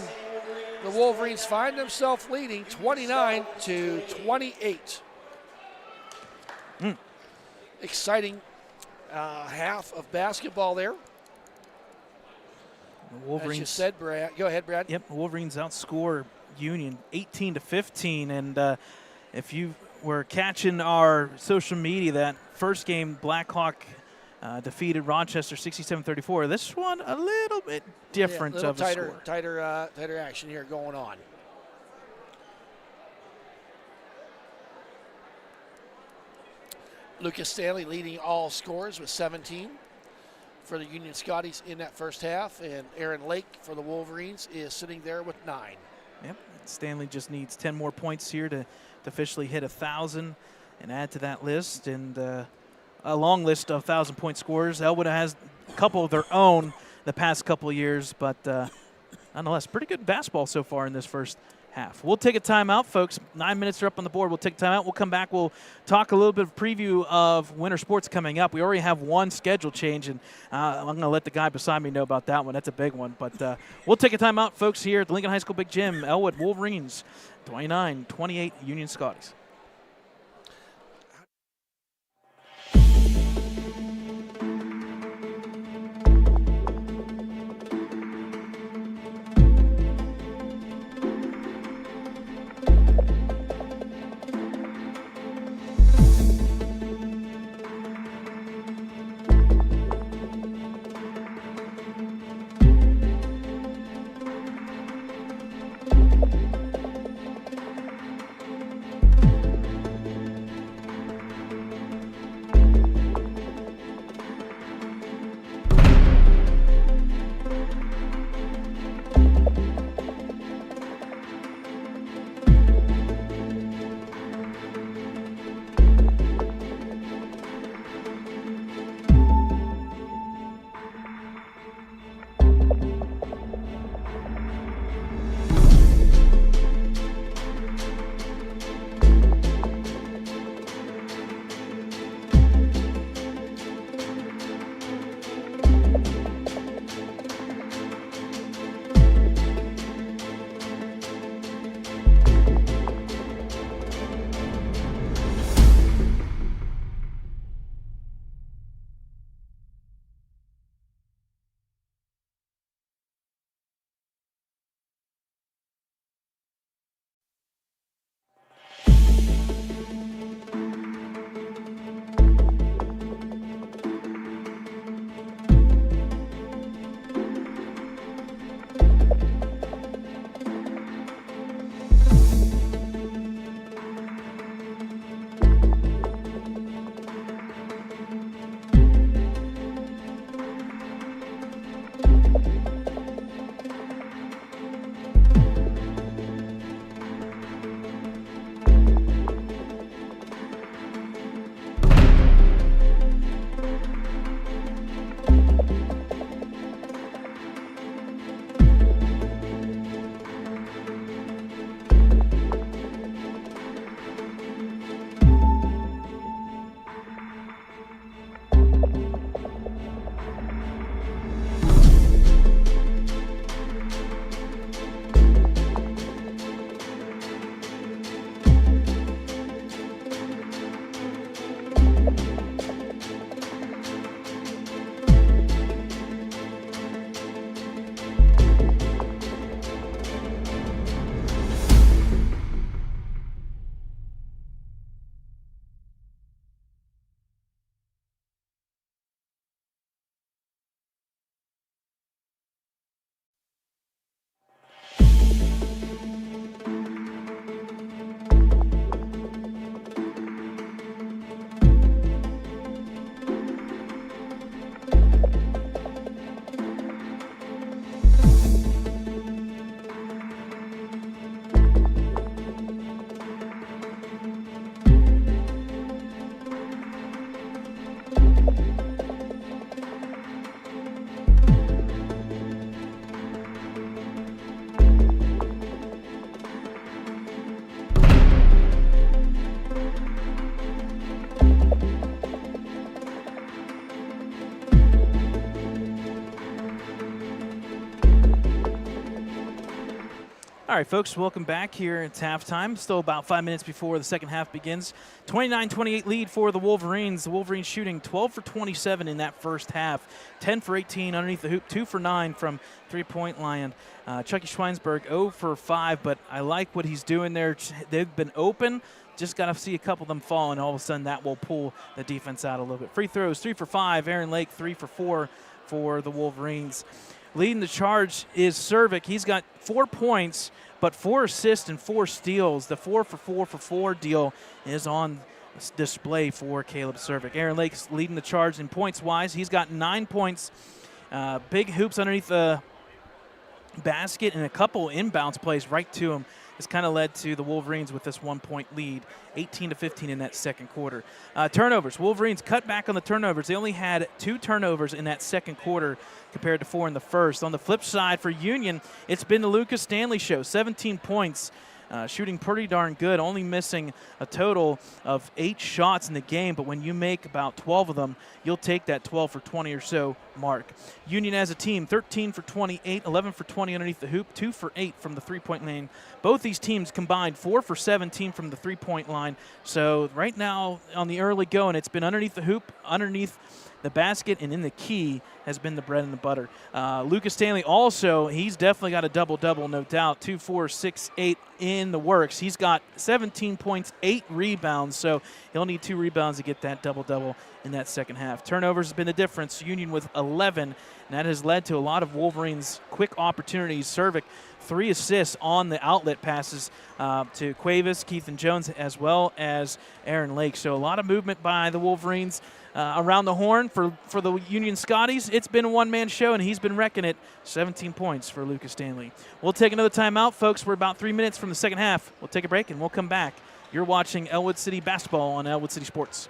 A: the Wolverines find themselves leading 29-28. Exciting half of basketball there.
B: The
A: As
B: Wolverines
A: you said, Brad. Go ahead, Brad.
B: Yep, the Wolverines outscore Union 18-15, and if you were catching our social media, that first game Blackhawk defeated Rochester 67-34. This one a little bit different
A: little
B: of a
A: tighter,
B: score.
A: tighter action here going on. Lucas Stanley leading all scores with 17 for the Union Scotties in that first half, and Aaron Lake for the Wolverines is sitting there with 9.
B: Yep, Stanley just needs 10 more points here to officially hit 1,000 and add to that list. And a long list of 1,000-point scorers. Ellwood has a couple of their own the past couple of years, but nonetheless, pretty good basketball so far in this first half. We'll take a timeout, folks. 9 minutes are up on the board. We'll take a timeout. We'll come back. We'll talk a little bit of preview of winter sports coming up. We already have one schedule change, and I'm going to let the guy beside me know about that one. That's a big one. But we'll take a timeout, folks, here at the Lincoln High School Big Gym. Ellwood Wolverines 29-28 Union Scotties. All right, folks, welcome back here. It's halftime. Still about 5 minutes before the second half begins. 29-28 lead for the Wolverines. The Wolverines shooting 12 for 27 in that first half. 10 for 18 underneath the hoop, 2 for 9 from three-point line. Chucky Schweinsberg 0 for 5, but I like what he's doing there. They've been open. Just got to see a couple of them fall, and all of a sudden that will pull the defense out a little bit. Free throws, 3 for 5. Aaron Lake, 3 for 4 for the Wolverines. Leading the charge is Cervic. He's got 4 points, but 4 assists and 4 steals. The 4 for 4 deal is on display for Caleb Cervic. Aaron Lake's leading the charge in points-wise. He's got 9 points, big hoops underneath the basket, and a couple inbounds plays right to him. It's kind of led to the Wolverines with this 1-point lead, 18-15 in that second quarter. Turnovers. Wolverines cut back on the turnovers. They only had 2 turnovers in that second quarter compared to 4 in the first. On the flip side for Union, it's been the Lucas Stanley show. 17 points, shooting pretty darn good, only missing a total of 8 shots in the game. But when you make about 12 of them, you'll take that 12 for 20 or so mark. Union as a team, 13 for 28, 11 for 20 underneath the hoop, 2 for 8 from the three-point lane. Both these teams combined 4 for 17 from the three-point line. So right now on the early going, it's been underneath the hoop, underneath the basket, and in the key has been the bread and the butter. Lucas Stanley also, he's definitely got a double-double, no doubt. 2, 4, 6, 8 in the works. He's got 17 points, 8 rebounds, so he'll need 2 rebounds to get that double-double in that second half. Turnovers has been the difference. Union with 11, and that has led to a lot of Wolverines' quick opportunities. Cervic, 3 assists on the outlet passes to Cuevas, Keith and Jones, as well as Aaron Lake. So a lot of movement by the Wolverines around the horn for the Union Scotties. It's been a one-man show, and he's been wrecking it. 17 points for Lucas Stanley. We'll take another timeout, folks. We're about 3 minutes from the second half. We'll take a break, and we'll come back. You're watching Ellwood City Basketball on Ellwood City Sports.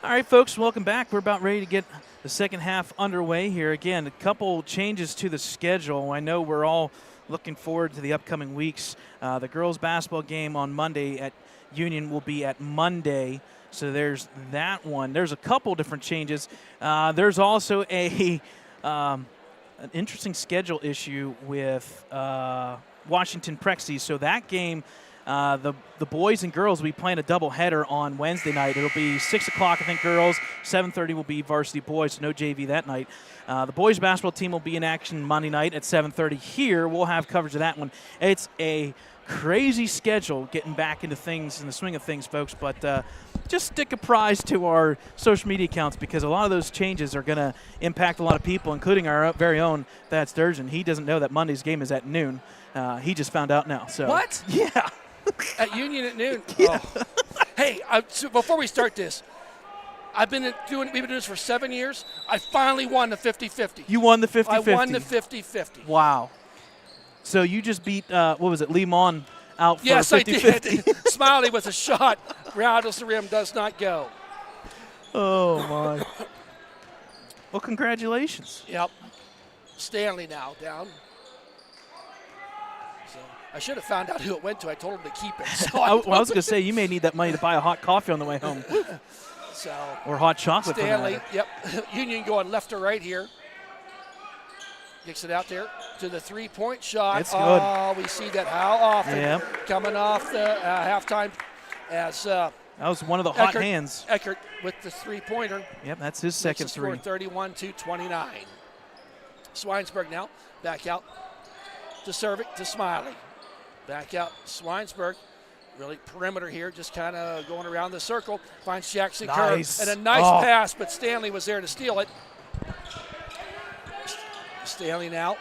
B: All right, folks, welcome back. We're about ready to get the second half underway here. Again, a couple changes to the schedule. I know we're all looking forward to the upcoming weeks. The girls basketball game on Monday at Union will be at Monday. So there's that one. There's a couple different changes. There's also an interesting schedule issue with Washington Prexy. So that game, the boys and girls will be playing a doubleheader on Wednesday night. It'll be 6 o'clock, I think, girls. 7:30 will be varsity boys, so no JV that night. The boys basketball team will be in action Monday night at 7:30 here. We'll have coverage of that one. It's a crazy schedule getting back into things, in the swing of things, folks, but just stick apprised to our social media accounts because a lot of those changes are going to impact a lot of people, including our very own Thad Sturgeon. He doesn't know that Monday's game is at noon. He just found out now. So
A: What?
B: Yeah.
A: At Union at noon?
B: Yeah.
A: Oh. Hey, so before we start this, we've been doing this for 7 years. I finally won the 50-50.
B: You won the 50-50.
A: I won the 50-50.
B: Wow. So you just beat, what was it, Lee Mon out for
A: Yes,
B: 50-50.
A: I did. Smiley with a shot. Rattles the rim, does not go.
B: Oh, my. Well, congratulations.
A: Yep. Stanley now down. So I should have found out who it went to. I told him to keep it. So
B: I was going to say, you may need that money to buy a hot coffee on the way home.
A: So
B: Or hot chocolate.
A: Stanley, yep. Union going left to right here. Kicks it out there to the three-point shot.
B: It's good.
A: Oh, we see that how often.
B: Yep.
A: Coming off the halftime as
B: That was one of the hot
A: Eckert,
B: hands.
A: Eckert with the three-pointer.
B: Yep, that's his second
A: Makes the score
B: three.
A: 31-29. Swinesburg now back out to Cervic to Smiley. Back out Swinesburg. Really perimeter here, just kind of going around the circle. Finds Jackson
B: Nice.
A: Kerr. And a nice pass, but Stanley was there to steal it. Stanley now.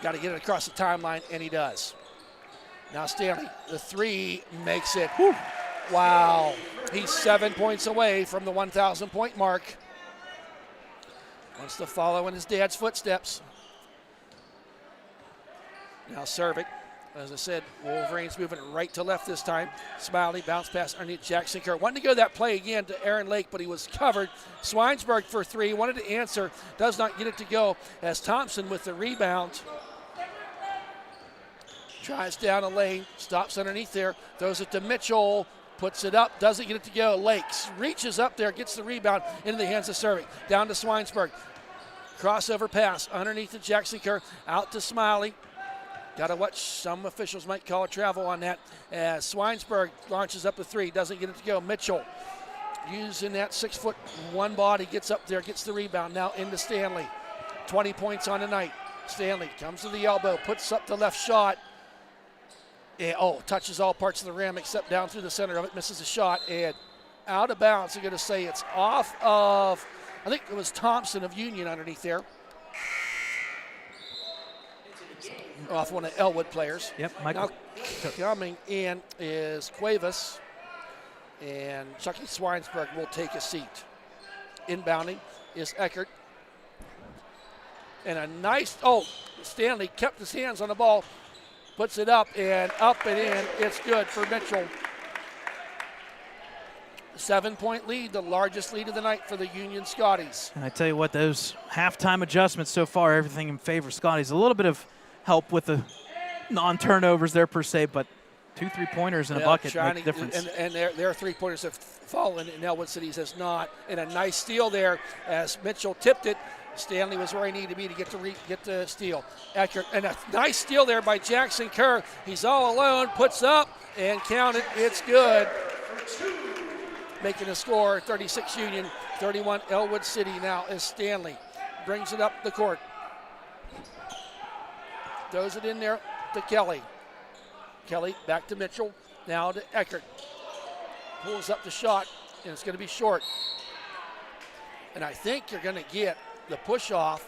A: Got to get it across the timeline, and he does. Now Stanley, the three makes it.
B: Whew.
A: Wow. He's 7 points away from the 1,000-point mark. Wants to follow in his dad's footsteps. Now Cervic. As I said, Wolverines moving right to left this time. Smiley bounce pass underneath Jackson Kerr. Wanted to go that play again to Aaron Lake, but he was covered. Swinesburg for three. Wanted to answer. Does not get it to go as Thompson with the rebound. Tries down a lane. Stops underneath there. Throws it to Mitchell. Puts it up. Doesn't get it to go. Lakes reaches up there. Gets the rebound into the hands of Cervic. Down to Swinesburg. Crossover pass underneath to Jackson Kerr. Out to Smiley. Got to watch. Some officials might call a travel on that as Swinesburg launches up the three. Doesn't get it to go. Mitchell using that 6'1" body. Gets up there. Gets the rebound. Now into Stanley. 20 points on the night. Stanley comes to the elbow. Puts up the left shot. And, touches all parts of the rim except down through the center of it. Misses a shot. And out of bounds. I'm going to say it's off of, I think it was Thompson of Union underneath there. Off one of Ellwood players.
B: Yep, Michael.
A: Now coming in is Cuevas, and Chucky Swinesburg will take a seat. Inbounding is Eckert. And a nice, Stanley kept his hands on the ball, puts it up and in. It's good for Mitchell. 7-point lead, the largest lead of the night for the Union Scotties.
B: And I tell you what, those halftime adjustments so far, everything in favor of Scotties. A little bit of help with the non-turnovers there per se, but 2 3-pointers in a bucket make a difference.
A: And their 3-pointers have fallen, and Ellwood City's has not. And a nice steal there as Mitchell tipped it. Stanley was where he needed to be to get the steal. Eckert, and a nice steal there by Jackson Kerr. He's all alone, puts up and counted. It's good. Making a score, 36 Union, 31 Ellwood City now as Stanley brings it up the court. Throws it in there to Kelly. Kelly back to Mitchell. Now to Eckert. Pulls up the shot, and it's going to be short. And I think you're going to get the push off.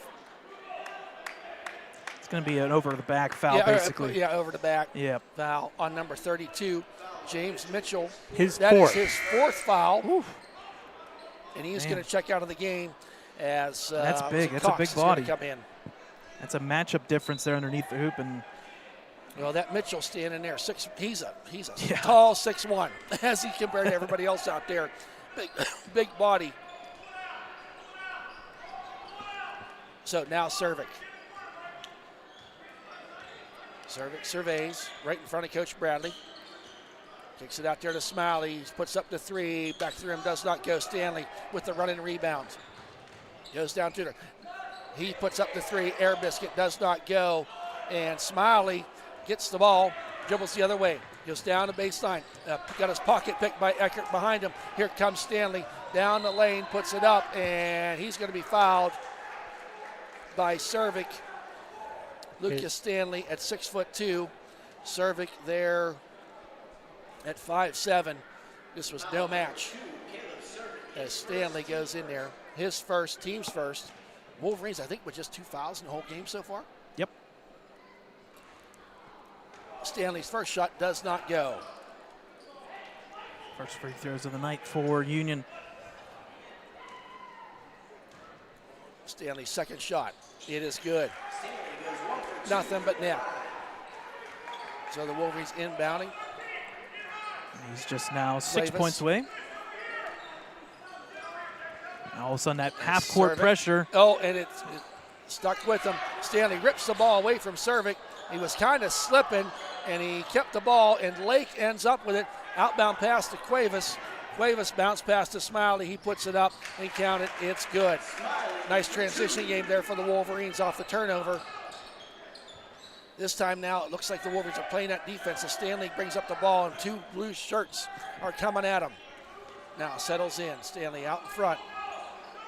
B: It's going to be an over-the-back foul, basically.
A: Over the back.
B: Yep.
A: Foul on number 32, James Mitchell.
C: His
A: That
C: fourth.
A: is his fourth foul.
B: Oof.
A: And he's going to check out of the game as
B: That's big. That's a
A: Cox
B: big
A: is gonna
B: body.
A: come in.
B: That's a matchup difference there underneath the hoop, and
A: Well, that Mitchell standing there, he's a
B: Yeah.
A: tall 6'1", as he compared to everybody else out there. Big body. So now Cervic. Cervic surveys right in front of Coach Bradley. Kicks it out there to Smiley. He puts up the three. Back to the rim, does not go. Stanley with the running rebound. Goes down to the. He puts up the three. Air biscuit does not go. And Smiley gets the ball, dribbles the other way. Goes down the baseline. Got his pocket picked by Eckert behind him. Here comes Stanley down the lane, puts it up, and he's going to be fouled by Cervic. Lucas Stanley at 6'2". Cervic there at 5'7". This was no match as Stanley goes in there. His first, team's first. Wolverines, I think, with just 2 fouls in the whole game so far.
B: Yep.
A: Stanley's first shot does not go.
B: First free throws of the night for Union.
A: Stanley's second shot. It is good. Nothing but net. So the Wolverines inbounding.
B: He's just now 6
A: Cuevas.
B: points away. All of a sudden, that half-court pressure.
A: Oh, and it stuck with him. Stanley rips the ball away from Cervic. He was kind of slipping, and he kept the ball, and Lake ends up with it. Outbound pass to Cuevas. Cuevas bounced pass to Smiley. He puts it up and counted. It's good. Nice transition game there for the Wolverines off the turnover. This time now, it looks like the Wolverines are playing that defense as Stanley brings up the ball, and 2 blue shirts are coming at him. Now settles in. Stanley out in front.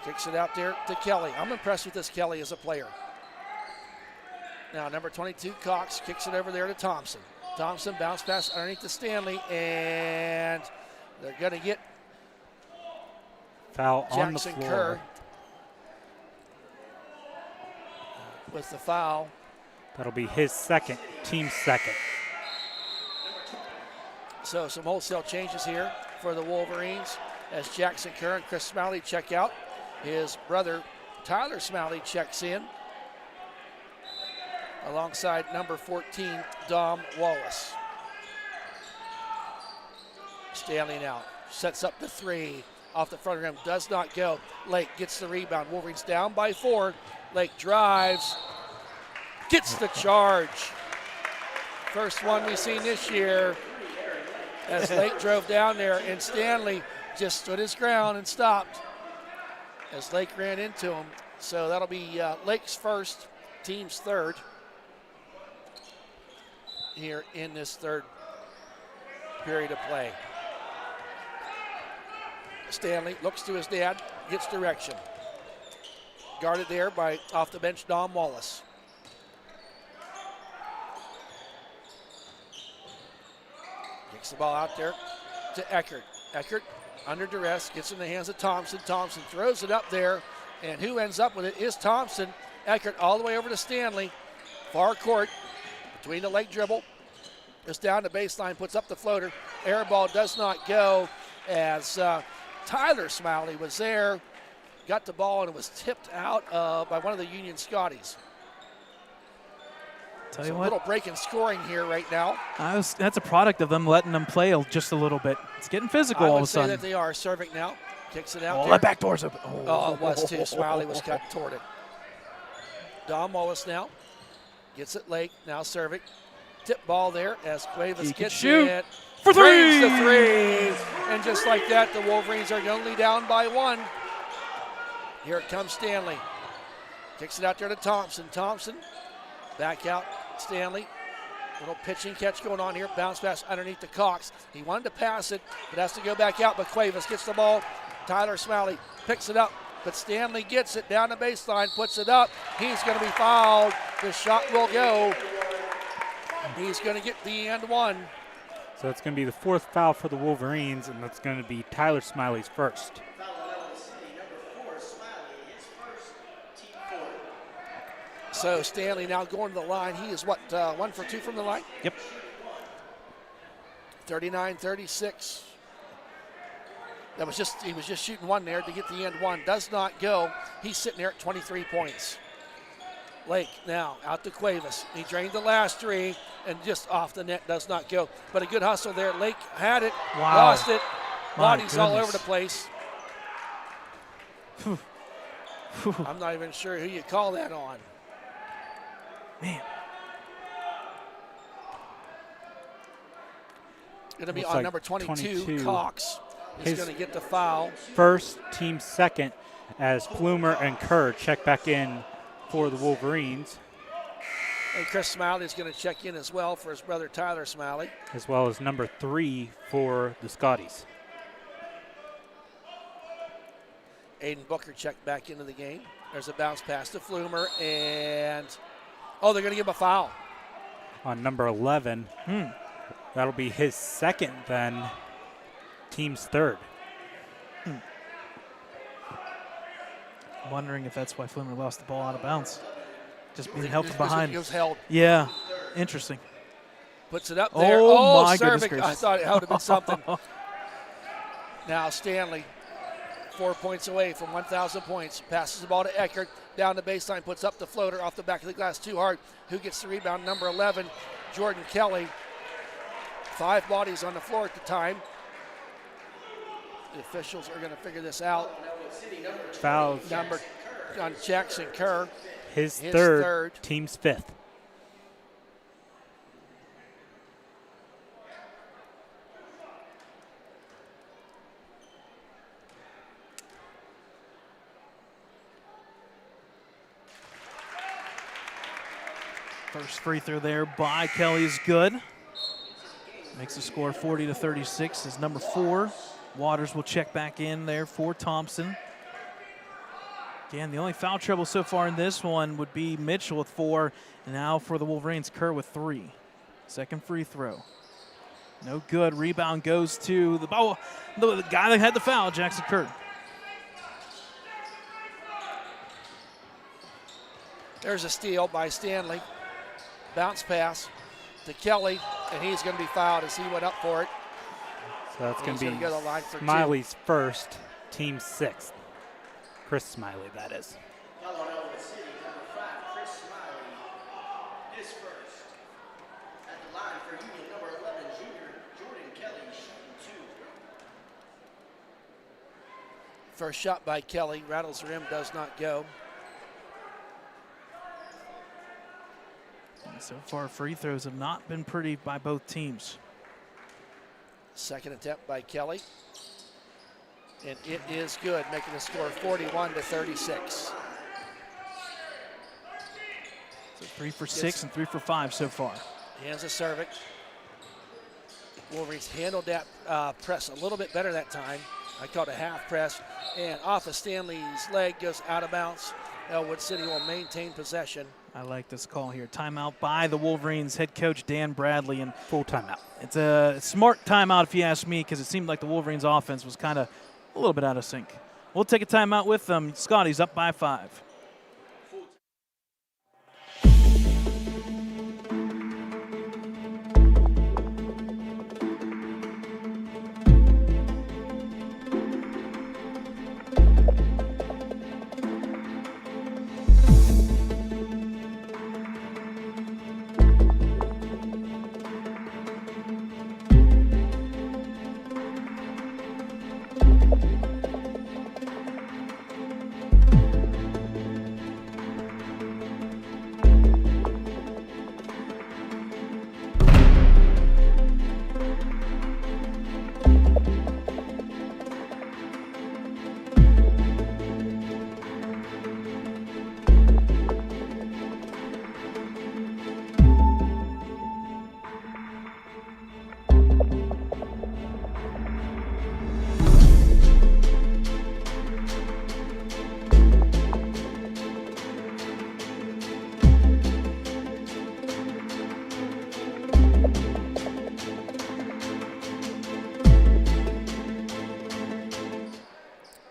A: Kicks it out there to Kelly. I'm impressed with this Kelly as a player. Now number 22, Cox, kicks it over there to Thompson. Thompson bounce pass underneath to Stanley, and they're going to get
C: foul on the
A: Jackson
C: floor.
A: Kerr with the foul.
C: That'll be his second, team second.
A: So some wholesale changes here for the Wolverines as Jackson Kerr and Chris Smiley check out. His brother Tyler Smiley checks in alongside number 14, Dom Wallace. Stanley now sets up the three off the front rim, does not go. Lake gets the rebound. Wolverines down by 4. Lake drives, gets the charge. First one we've seen this year as Lake drove down there, and Stanley just stood his ground and stopped as Lake ran into him. So that'll be Lake's first, team's third here in this third period of play. Stanley looks to his dad, gets direction. Guarded there by off the bench Dom Wallace. Kicks the ball out there to Eckert. Eckert under duress, gets in the hands of Thompson. Thompson throws it up there, and who ends up with it is Thompson. Eckert all the way over to Stanley. Far court, between the leg dribble. Just down the baseline, puts up the floater. Air ball does not go as Tyler Smiley was there. Got the ball, and it was tipped out by one of the Union Scotties.
B: Tell you
A: A
B: what,
A: little break in scoring here right now.
B: that's a product of them letting them play just a little bit. It's getting physical all of a sudden.
A: I would say that they are. Serving now. Kicks it out
B: Oh,
A: there.
B: that back door's open.
A: Oh, it was too. Smiley was cut toward it. Dom Wallace now gets it late. Now Cervic. Tip ball there as Cuevas
B: He can
A: gets
B: shoot.
A: it.
B: For three!
A: Drains the three. And just like that, the Wolverines are only down by 1. Here it comes Stanley. Kicks it out there to Thompson. Thompson back out. Stanley. Little pitching catch going on here. Bounce pass underneath the Cox. He wanted to pass it, but has to go back out. But Cuevas gets the ball. Tyler Smiley picks it up, but Stanley gets it down the baseline, puts it up. He's going to be fouled. The shot will go. He's going to get the and one.
C: So it's going to be the 4th foul for the Wolverines, and that's going to be Tyler Smiley's first.
A: So Stanley now going to the line. He is what, 1 for 2 from the line?
B: Yep.
A: 39-36. He was just shooting one there to get the end one. Does not go. He's sitting there at 23 points. Lake now out to Cuevas. He drained the last 3 and just off the net, does not go. But a good hustle there. Lake had it,
B: Wow.
A: lost it.
B: My
A: Bodies all
B: goodness.
A: over the place. I'm not even sure who you call that on.
B: Man.
A: Going to be
C: Looks
A: on
C: like
A: number 22,
C: 22.
A: Cox. Is going to get the foul.
C: First, team second, as Plumer and Kerr check back in for the Wolverines,
A: And Chris Smiley is going to check in as well for his brother Tyler Smiley.
C: as well as number 3 for the Scotties.
A: Aiden Booker checked back into the game. There's a bounce pass to Flumer, and they're going to give him a foul.
C: On number 11, that'll be his second, then team's third.
B: I'm wondering if that's why Flumer lost the ball out of bounds. Just being held from behind.
A: He was held.
B: Yeah, interesting.
A: Puts it up there.
B: Oh, my goodness
A: Cervic.
B: gracious.
A: I thought it would have been something. Now Stanley, 4 points away from 1,000 points. Passes the ball to Eckert. Down the baseline, puts up the floater off the back of the glass too hard. Who gets the rebound? Number 11, Jordan Kelly. 5 bodies on the floor at the time. The officials are going to figure this out.
C: Fouls.
A: Number on Jackson Kerr.
C: His
A: His
C: third,
A: third.
C: team's fifth.
B: First free throw there by Kelly is good. Makes the score 40-36 is number 4. Waters will check back in there for Thompson. Again, the only foul trouble so far in this one would be Mitchell with 4. And now for the Wolverines, Kerr with 3. Second free throw. No good. Rebound goes to the guy that had the foul, Jackson Kerr.
A: There's a steal by Stanley. Bounce pass to Kelly, and he's going to be fouled as he went up for it.
C: So that's going to be
A: go to the line for 2.
C: Smiley's first, team sixth. Chris Smiley, that is.
D: Foul on Ellwood City, number 5, Chris Smiley, his first. At the line for Union, number 11, junior Jordan Kelly, shooting 2.
A: First shot by Kelly, rattles the rim, does not go.
B: And so far, free throws have not been pretty by both teams.
A: Second attempt by Kelly. And it is good, making the score 41-36.
B: So 3 for 6 and 3 for 5 so far.
A: Hands a Cervic. Wolverines handled that press a little bit better that time. I called a half press. And off of Stanley's leg, goes out of bounds. Ellwood City will maintain possession.
B: I like this call here. Timeout by the Wolverines head coach Dan Bradley. And
C: Full timeout.
B: it's a smart timeout if you ask me, because it seemed like the Wolverines offense was kind of a little bit out of sync. We'll take a timeout with them. Scotty's up by 5.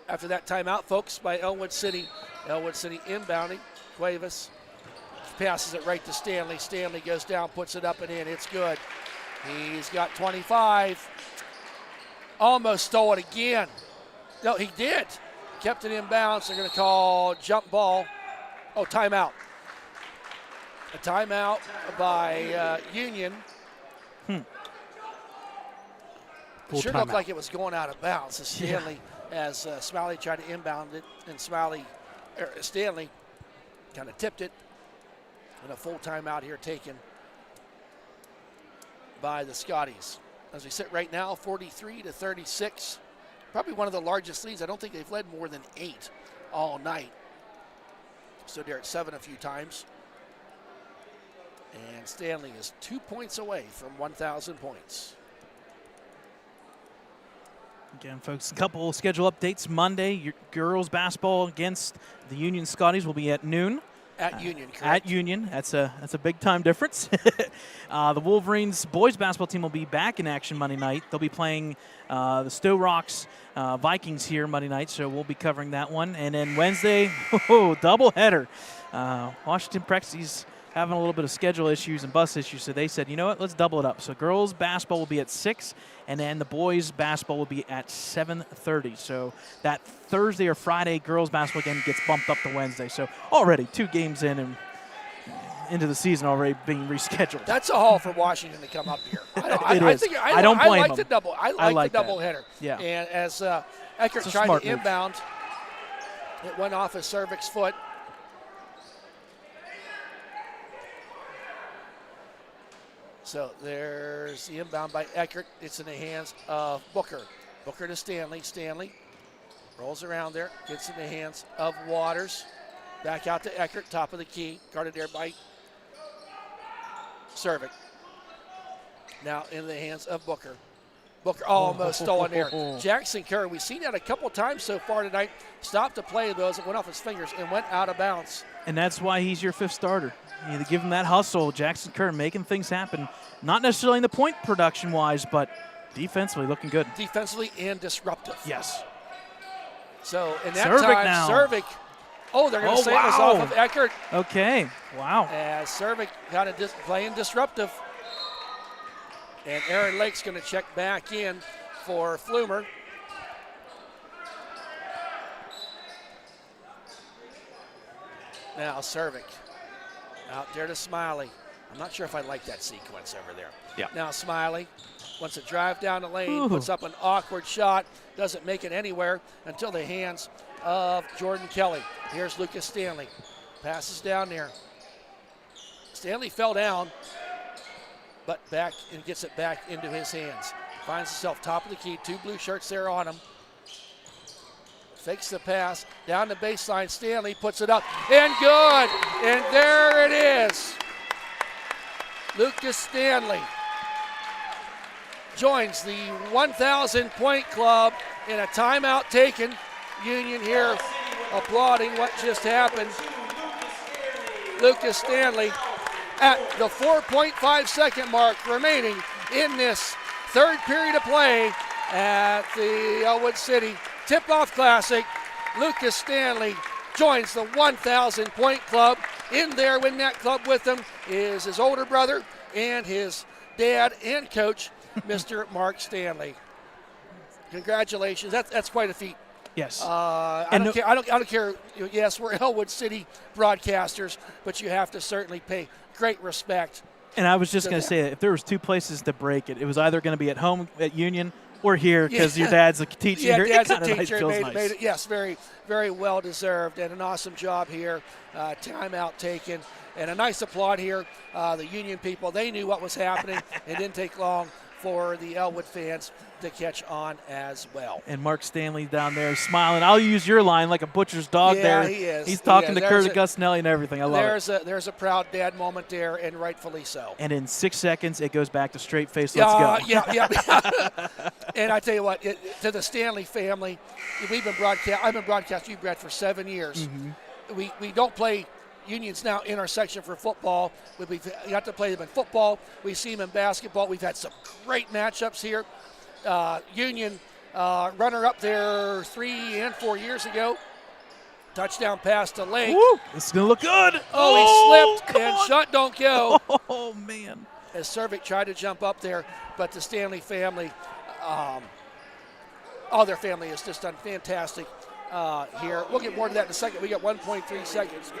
A: After that timeout, folks, by Ellwood City. Ellwood City inbounding. Cuevas passes it right to Stanley. Stanley goes down, puts it up and in. It's good. He's got 25. Almost stole it again. No, he did. Kept it in bounds. They're going to call jump ball. Oh, timeout. A timeout by Union.
C: Full
A: Sure
C: timeout.
A: looked like it was going out of bounds as Stanley, as Smiley tried to inbound it, and Smiley Stanley kind of tipped it, and a full timeout here taken by the Scotties. As we sit right now, 43-36. Probably one of the largest leads. I don't think they've led more than 8 all night. Stood there at 7 a few times. And Stanley is 2 points away from 1,000 points.
B: Again, folks, a couple schedule updates. Monday, your girls basketball against the Union Scotties will be at noon.
A: At Union, correct?
B: At Union. That's a big time difference. The Wolverines boys basketball team will be back in action Monday night. They'll be playing the Stowe Rocks Vikings here Monday night, so we'll be covering that one. And then Wednesday, doubleheader. Washington Prexy's having a little bit of schedule issues and bus issues, so they said, you know what, let's double it up. So girls basketball will be at 6, and then the boys basketball will be at 7:30. So that Thursday or Friday girls basketball game gets bumped up to Wednesday. So already 2 games in and into the season already being rescheduled.
A: That's a haul for Washington to come up here.
B: It is. I don't blame them.
A: I like the double header.
B: Yeah.
A: And as Eckert tried to inbound, it went off of Cervic's foot. So there's the inbound by Eckert. It's in the hands of Booker. Booker to Stanley. Stanley rolls around there. Gets in the hands of Waters. Back out to Eckert, top of the key. Guarded there by Cervic. Now in the hands of Booker. Booker almost stolen there. Jackson Kerr, we've seen that a couple times so far tonight. Stopped to play those. It went off his fingers and went out of bounds.
B: And that's why he's your 5th starter. You give him that hustle. Jackson Kerr making things happen. Not necessarily in the point production-wise, but defensively looking good.
A: Defensively and disruptive.
B: Yes.
A: So in that
B: Cervic
A: time,
B: now.
A: Cervic. Oh, they're going to say it was off of Eckert.
B: Okay. Wow.
A: As Cervic kind of playing disruptive. And Aaron Lake's going to check back in for Flumer. Now Cervic out there to Smiley. I'm not sure if I like that sequence over there.
B: Yeah.
A: Now Smiley wants to drive down the lane, puts up an awkward shot, doesn't make it anywhere until the hands of Jordan Kelly. Here's Lucas Stanley. Passes down there. Stanley fell down, but back and gets it back into his hands. Finds himself top of the key, 2 blue shirts there on him. Fakes the pass, down the baseline. Stanley puts it up, and good. And there it is. Lucas Stanley joins the 1,000-point club in a timeout taken. Union here applauding what just happened. Lucas Stanley at the 4.5-second mark remaining in this 3rd period of play at the Ellwood City Tipoff Classic. Lucas Stanley joins the 1,000-point club. In there in that club with him is his older brother and his dad and coach, Mr. Mark Stanley. Congratulations. That's quite a feat.
B: Yes.
A: I don't care. Yes, we're Ellwood City broadcasters, but you have to certainly pay great respect.
B: And I was just going to say, if there was 2 places to break it, it was either going to be at home at Union or here because your dad's a teacher
A: yeah,
B: here.
A: Dad's a
B: Nice.
A: teacher.
B: Feels
A: Made it, yes, very, very well deserved, and an awesome job here. Timeout taken, and a nice applaud here. The Union people, they knew what was happening. It didn't take long for the Ellwood fans to catch on as well.
B: And Mark Stanley down there smiling. I'll use your line like a butcher's dog there.
A: Yeah, he is.
B: He's talking
A: to
B: Kurt Gusnelli and everything. I love it.
A: There's a proud dad moment there, and rightfully so.
B: And in 6 seconds, it goes back to straight face. Let's go.
A: Yeah. And I tell you what, to the Stanley family, I've been broadcasting UBRAD for 7 years.
B: Mm-hmm.
A: We don't play Union's now in our section for football. We got to play them in football. We see them in basketball. We've had some great matchups here. Union runner up there 3 and 4 years ago. Touchdown pass to Lake.
B: Woo, this is going to look good.
A: Oh, he slipped and shot don't go.
B: Oh, man.
A: As Cervic tried to jump up there, but the Stanley family, all their family has just done fantastic here. We'll get more to that in a second. We got 1.3 seconds.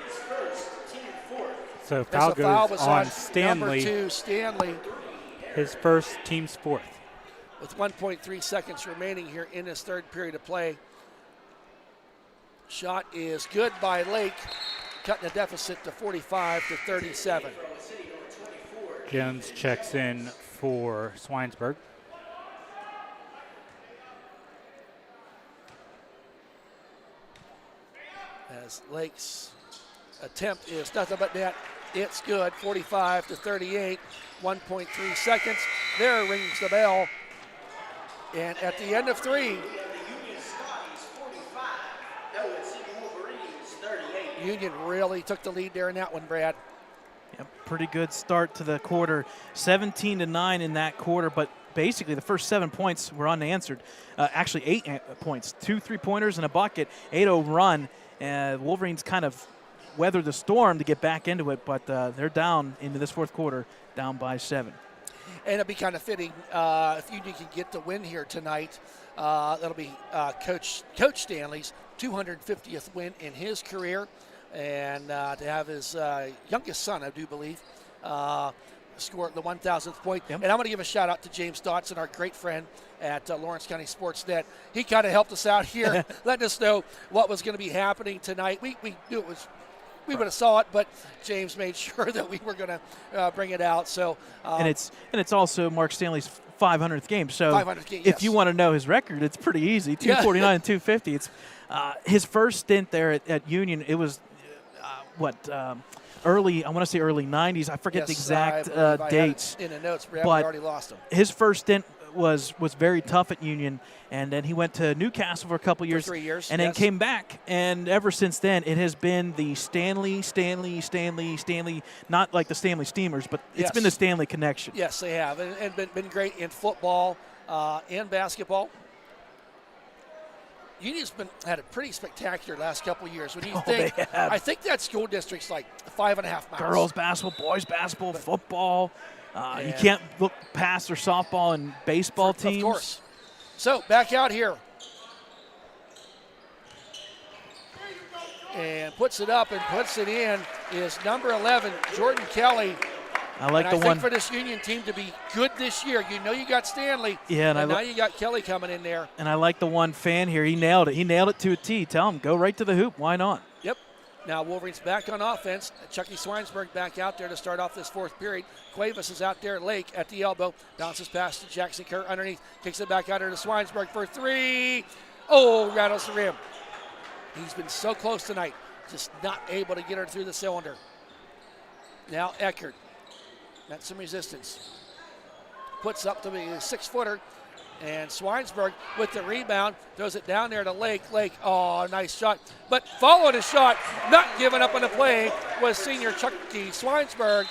C: So foul goes on Stanley.
A: Number 2, Stanley.
C: His first, team's 4th.
A: With 1.3 seconds remaining here in this 3rd period of play. Shot is good by Lake, cutting the deficit to 45-37.
C: Jones checks in for Swinesburg.
A: As Lake's attempt is nothing but net. It's good, 45-38, 1.3 seconds. There rings the bell. And at the end of 3,
D: Union Scotties 45, Ellwood City Wolverines 38.
A: Union really took the lead there in that one, Brad.
B: Yep, pretty good start to the quarter. 17-9 in that quarter, but basically the first 7 points were unanswered. Actually 8 points, 2 3-pointers and a bucket, 8-0 run. Wolverines kind of weathered the storm to get back into it, but they're down into this fourth quarter, down by 7.
A: And it'll be kind of fitting if Union can get the win here tonight. That'll be Coach Stanley's 250th win in his career, and to have his youngest son, I do believe, score the 1,000th point.
B: Yep.
A: And I'm going to give a shout out to James Dotson, our great friend at Lawrence County Sportsnet. He kind of helped us out here, letting us know what was going to be happening tonight. We knew it was. We would have saw it, but James made sure that we were going to bring it out. So,
B: and it's also Mark Stanley's 500th game. So
A: 500th game,
B: if
A: yes.
B: you want to know his record, it's pretty easy: 249 and 250. It's his first stint there at Union. It was early. I want to say early 90s. I forget the exact dates.
A: In the notes, but we
B: But
A: already lost him.
B: his first stint was very tough at Union, and then he went to Newcastle for a couple years,
A: 3 years,
B: and then came back. And ever since then, it has been the Stanley. Not like the Stanley Steamers, but it's been the Stanley connection.
A: Yes, they have, and been great in football and basketball. Union's had a pretty spectacular last couple of years. When you think,
B: they have.
A: I think that school district's like 5.5 miles.
B: Girls basketball, boys basketball, football. You can't look past their softball and baseball teams.
A: Of course. So back out here. And puts it up and puts it in is number 11, Jordan Kelly.
B: I like
A: and
B: the
A: I
B: one.
A: think for this Union team to be good this year, you know you got Stanley,
B: Yeah,
A: and now you got Kelly coming in there.
B: And I like the one fan here. He nailed it. He nailed it to a T. Tell him, go right to the hoop. Why not?
A: Yep. Now Wolverines back on offense. Chucky Swinesburg back out there to start off this fourth period. Cuevas is out there. Lake at the elbow. Bounces past to Jackson Kerr underneath. Kicks it back out there to Swinesburg for 3. Oh, rattles the rim. He's been so close tonight. Just not able to get her through the cylinder. Now Eckert. Met some resistance. Puts up to be a 6-footer. And Swinesburg with the rebound, throws it down there to Lake. Lake, oh, nice shot. But following his shot, not giving up on the play, was senior Chucky Swinesburg.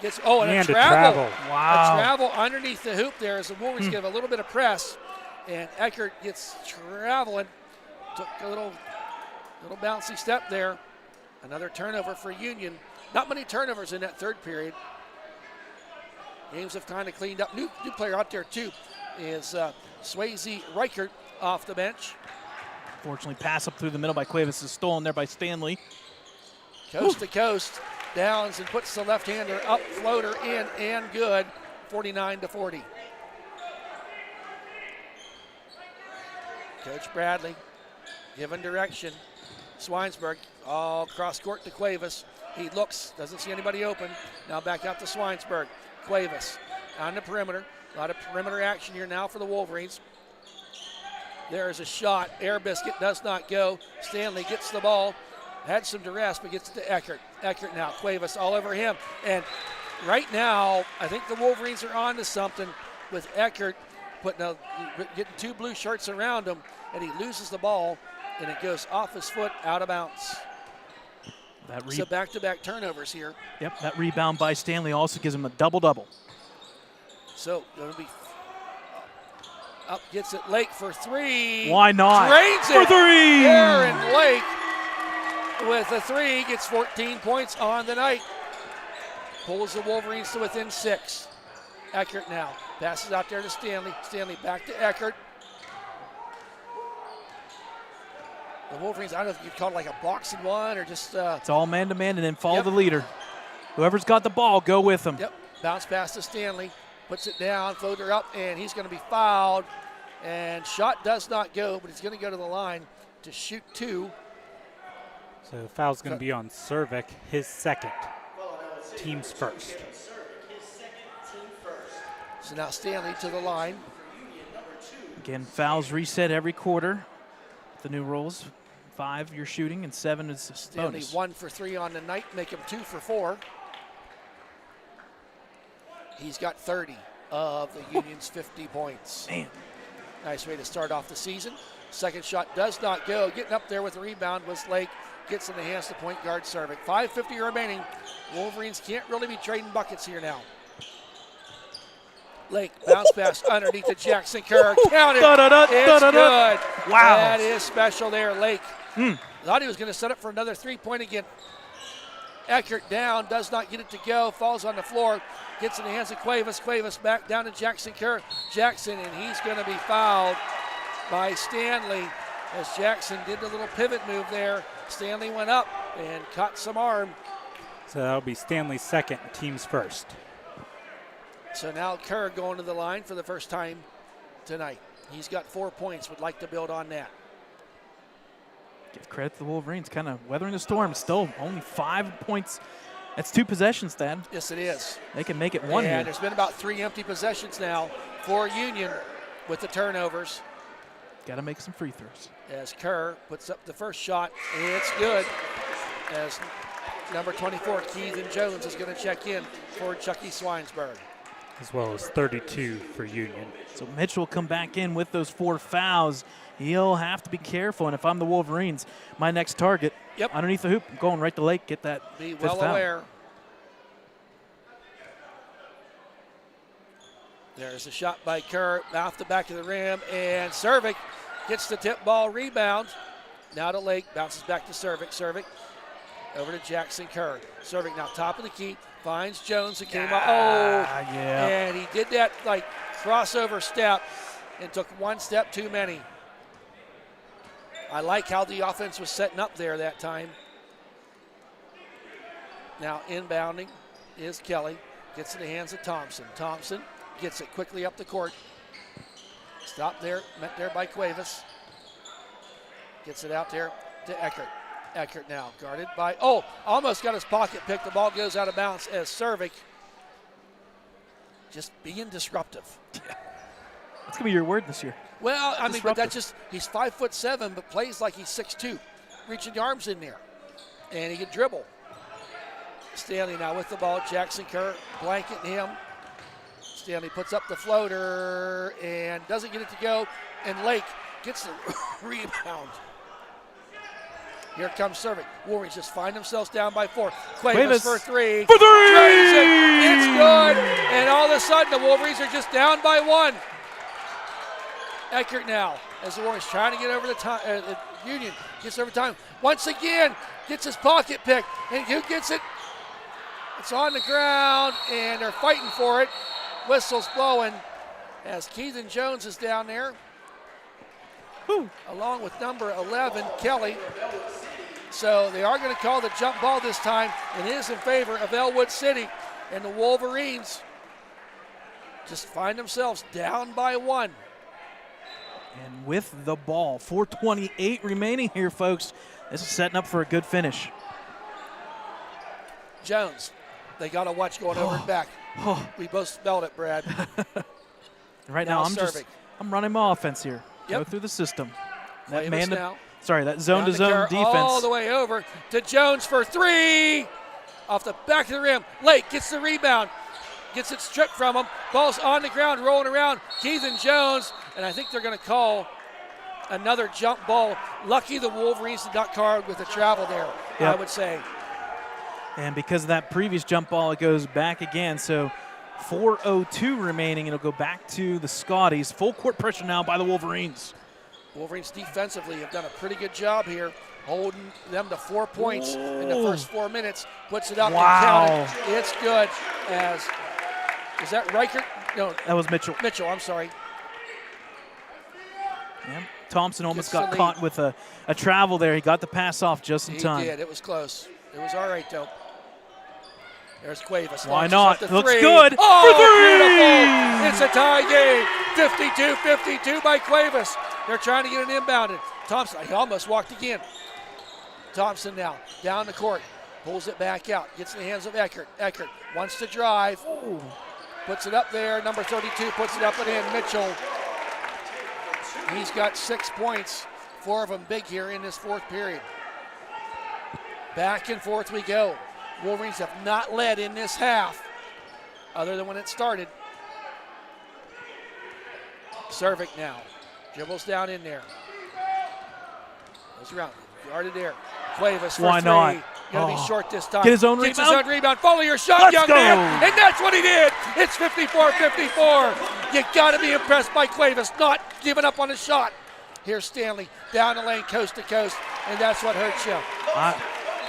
A: Gets, and a travel.
B: Wow.
A: A travel underneath the hoop there as the Wolverines give a little bit of press. And Eckert gets traveling. Took a little bouncy step there. Another turnover for Union. Not many turnovers in that third period. Games have kind of cleaned up. New player out there, too, is Swayze Reichert off the bench.
B: Fortunately, pass up through the middle by Cuevas is stolen there by Stanley.
A: Coast to coast, downs and puts the left-hander up, floater in, and good, 49-40. Coach Bradley giving direction. Swinesburg, all cross court to Cuevas. He looks, doesn't see anybody open. Now back out to Swinesburg. Cuevas on the perimeter. A lot of perimeter action here now for the Wolverines. There is a shot. Air biscuit does not go. Stanley gets the ball. Had some duress, but gets it to Eckert. Eckert now. Cuevas all over him. And right now, I think the Wolverines are on to something with Eckert getting 2 blue shirts around him, and he loses the ball, and it goes off his foot, out of bounds. So back-to-back turnovers here.
B: Yep, that rebound by Stanley also gives him a double-double.
A: So it'll be up, gets it Lake for 3.
B: Why not?
A: Drains
B: for
A: it.
B: 3.
A: Aaron Lake with a 3 gets 14 points on the night. Pulls the Wolverines to within 6. Eckert now passes out there to Stanley. Stanley back to Eckert. The Wolverines, I don't know if you'd call it like a boxing one or just.
B: It's all man-to-man and then follow the leader. Whoever's got the ball, go with them.
A: Yep, bounce pass to Stanley. Puts it down, floater up, and he's going to be fouled. And shot does not go, but he's going to go to the line to shoot 2.
C: So foul's going to be on Cervic, his second. Team's first.
A: So now Stanley to the line.
B: Again, fouls reset every quarter. The new rules. 5 you're shooting and 7 is
A: Stanley
B: bonus.
A: 1 for 3 on the night, make him 2 for 4. He's got 30 of the Union's 50 points.
B: Man.
A: Nice way to start off the season. Second shot does not go. Getting up there with the rebound was Lake. Gets in the hands to point guard Cervic. 5:50 remaining. Wolverines can't really be trading buckets here now. Lake bounce pass underneath to Jackson Kerr. Count it. It's good.
B: Wow.
A: That is special there, Lake. Thought he was going to set up for another 3-point again. Eckert down, does not get it to go, falls on the floor, gets in the hands of Cuevas. Cuevas back down to Jackson Kerr. Jackson, and he's going to be fouled by Stanley as Jackson did the little pivot move there. Stanley went up and caught some arm.
C: So that'll be Stanley's second, team's first.
A: So now Kerr going to the line for the first time tonight. He's got 4 points, would like to build on that.
B: Give credit to the Wolverines, kind of weathering the storm. Still only 5 points. That's 2 possessions, Thad.
A: Yes, it is.
B: They can make it 1 here.
A: And there's been about 3 empty possessions now for Union with the turnovers.
B: Got to make some free throws.
A: As Kerr puts up the first shot, it's good. As number 24, Keithan Jones, is going to check in for Chucky Swinesburg.
C: As well as 32 for Union.
B: So Mitchell will come back in with those 4 fouls. He'll have to be careful. And if I'm the Wolverines, my next target, underneath the hoop, I'm going right to Lake, get that
A: Be
B: fifth
A: well
B: foul.
A: aware. There's a shot by Kerr off the back of the rim, and Cervic gets the tip ball rebound. Now to Lake, bounces back to Cervic. Cervic over to Jackson Kerr. Cervic now top of the key, finds Jones who came up. And he did that like crossover step and took 1 step too many. I like how the offense was setting up there that time. Now inbounding is Kelly. Gets in the hands of Thompson. Thompson gets it quickly up the court. Stopped there, met there by Cuevas. Gets it out there to Eckert. Eckert now guarded by, almost got his pocket picked. The ball goes out of bounds as Cervic just being disruptive.
B: That's going to be your word this year.
A: Well, I mean, but
B: Disruptive.
A: that just, he's 5'7", but plays like he's 6'2", reaching the arms in there. And he can dribble. Stanley now with the ball. Jackson Kerr blanketing him. Stanley puts up the floater and doesn't get it to go. And Lake gets the rebound. Here comes Cervic. Wolverines just find themselves down by 4. Cuevas for 3.
B: For 3!
A: Drains it. It's good. And all of a sudden, the Wolverines are just down by 1. Eckert now, as the Wolverines trying to get over the Union gets over time. Once again, gets his pocket picked. And who gets it? It's on the ground, and they're fighting for it. Whistle's blowing as Keithan Jones is down there. Along with number 11, Kelly. So they are going to call the jump ball this time, and it is in favor of Ellwood City. And the Wolverines just find themselves down by 1.
B: And with the ball, 4:28 remaining here, folks. This is setting up for a good finish.
A: Jones, they got to watch going over and back. We both spelled it, Brad.
B: Right now, I'm running my offense here.
A: Yep.
B: Go through the system. That
A: Cuevas
B: man,
A: now.
B: that zone-to-zone defense.
A: All the way over to Jones for 3. Off the back of the rim. Lake gets the rebound. Gets it stripped from him. Ball's on the ground, rolling around. Keithan Jones, and I think they're going to call another jump ball. Lucky the Wolverines did not card with the travel there, I would say.
B: And because of that previous jump ball, it goes back again. So 4:02 remaining. It'll go back to the Scotties. Full court pressure now by the Wolverines.
A: Wolverines defensively have done a pretty good job here, holding them to 4 points in the first 4 minutes. Puts it up and counted. It's good. Is that Reichert? No.
B: That was Mitchell.
A: Mitchell, I'm sorry.
B: Yeah. Thompson almost got caught with a travel there. He got the pass off just in time.
A: He did. It was close. It was all right, though. There's Cuevas.
B: Why not? Looks good.
A: Oh,
B: for 3!
A: beautiful. It's a tie game. 52-52 by Cuevas. They're trying to get it inbounded. Thompson, he almost walked again. Thompson now down the court, pulls it back out, gets in the hands of Eckert. Eckert wants to drive, puts it up there. Number 32 puts it up and in. Mitchell, he's got 6 points, 4 of them big here in this fourth period. Back and forth we go. Wolverines have not led in this half, other than when it started. Servik now, dribbles down in there. Goes around, guarded there. Cuevas for
B: Why
A: three.
B: not?
A: Gonna be short this time.
B: Get his own
A: Gets
B: rebound.
A: his own rebound. Follow your shot,
B: Let's
A: young
B: go.
A: man. And that's what he did. It's 54-54. You gotta be impressed by Cuevas, not giving up on his shot. Here's Stanley down the lane, coast to coast, and that's what hurts you.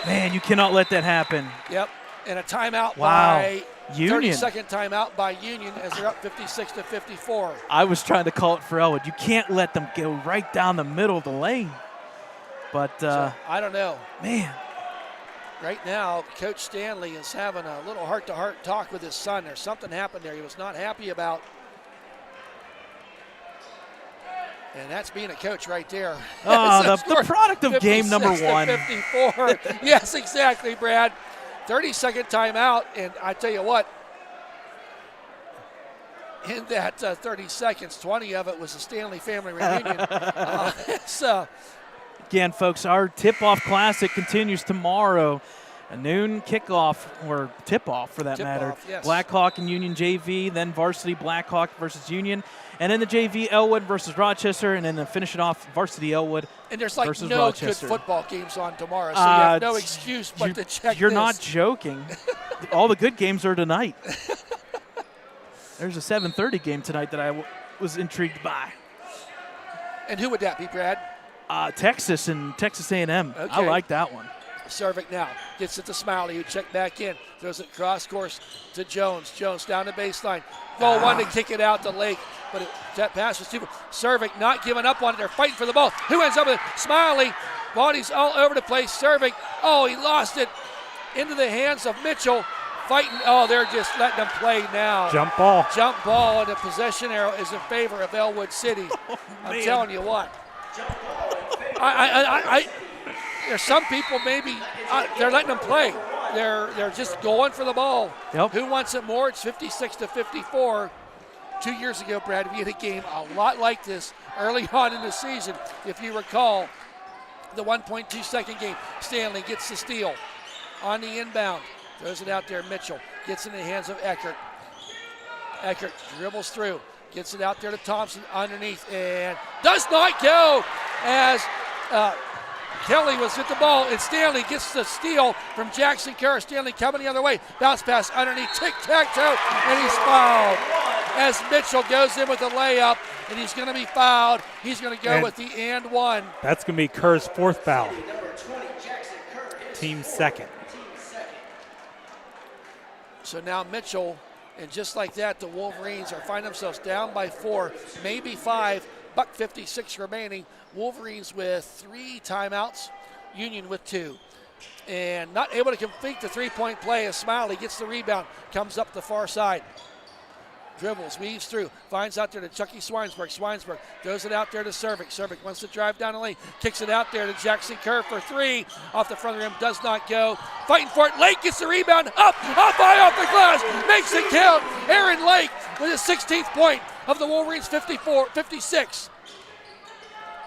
B: Man, you cannot let that happen.
A: Yep. And a timeout
B: Wow.
A: by
B: Union.
A: 30-second timeout by Union as they're up 56-54.
B: I was trying to call it for Ellwood. You can't let them go right down the middle of the lane. But,
A: I don't know.
B: man.
A: Right now, Coach Stanley is having a little heart-to-heart talk with his son. There's something happened there he was not happy about. And that's being a coach right there.
B: Oh, the product of game number 1.
A: 54. Yes, exactly, Brad. 30-second timeout, and I tell you what, in that 30 seconds, 20 of it was a Stanley family reunion.
B: Again, folks, our tip-off classic continues tomorrow. A noon kickoff, or tip-off for that matter.
A: Tip-off, yes.
B: Blackhawk and Union JV, then varsity Blackhawk versus Union. And then the JV Ellwood versus Rochester, and then finish it off varsity Ellwood
A: and there's like
B: versus
A: no
B: Rochester.
A: good football games on tomorrow, so you have no excuse but to check
B: You're
A: this.
B: not joking. All the good games are tonight. There's a 7:30 game tonight that I was intrigued by.
A: And who would that be, Brad?
B: Texas and Texas A&M. I
A: Okay.
B: like that one.
A: Servik now gets it to Smiley, who checked back in, throws it cross course to Jones. Jones down the baseline. Goal one to kick it out to Lake, but that pass was too. Servik not giving up on it. They're fighting for the ball. Who ends up with it? Smiley. Bodies all over the place. Servik. Oh, he lost it into the hands of Mitchell. Fighting. Oh, they're just letting them play now.
C: Jump ball.
A: Jump ball, and the possession arrow is in favor of Ellwood City. I'm telling you what. There's some people maybe they're letting them play. They're just going for the ball.
B: Yep.
A: Who wants it more? It's 56-54. 2 years ago, Brad, we had a game a lot like this early on in the season. If you recall, the 1.2-second game. Stanley gets the steal on the inbound. Throws it out there. Mitchell gets in the hands of Eckert. Eckert dribbles through. Gets it out there to Thompson underneath and does not go as Kelly was at the ball, and Stanley gets the steal from Jackson Kerr. Stanley coming the other way. Bounce pass underneath, tic-tac-toe, and he's fouled. As Mitchell goes in with a layup, and he's going to be fouled. He's going to go with the and one.
C: That's going to be Kerr's 4th foul. Team second.
A: So now Mitchell, and just like that, the Wolverines are finding themselves down by 4, maybe 5. $1:56 remaining. Wolverines with 3 timeouts, Union with 2. And not able to complete the three-point play as Smiley gets the rebound, comes up the far side. Dribbles, weaves through, finds out there to Chucky Swinesburg. Swinesburg throws it out there to Servik. Servik wants to drive down the lane, kicks it out there to Jackson Kerr for 3. Off the front of the rim, does not go. Fighting for it, Lake gets the rebound, up high off the glass, makes it count. Aaron Lake with his 16th point of the Wolverines 56.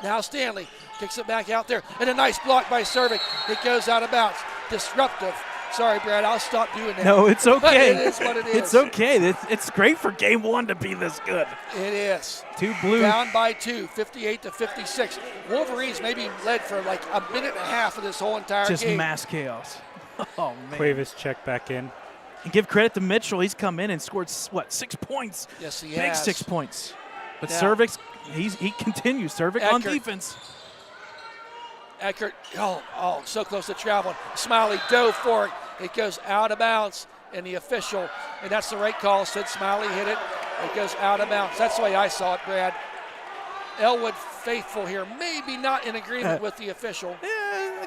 A: Now Stanley kicks it back out there, and a nice block by Servik. It goes out of bounds. Disruptive. Sorry, Brad, I'll stop doing that.
B: No, it's okay.
A: It is what it is.
B: It's okay. It's great for game 1 to be this good.
A: It is.
B: 2 blue.
A: Down by 2, 58-56. Wolverines maybe led for like a minute and a half of this whole entire
B: Just
A: game.
B: mass chaos. Oh, man.
C: Cuevas check back in.
B: And give credit to Mitchell. He's come in and scored, 6 points?
A: Yes, he
B: Big
A: has.
B: 6 points. But
A: Now-
B: Servik's, he continues. Servik on
A: Eckert.
B: defense.
A: Eckert, oh, so close to traveling. Smiley dove for it. It goes out of bounds, and the official, and that's the right call, said Smiley hit it. It goes out of bounds. That's the way I saw it, Brad. Ellwood faithful here, maybe not in agreement with the official.
B: Yeah,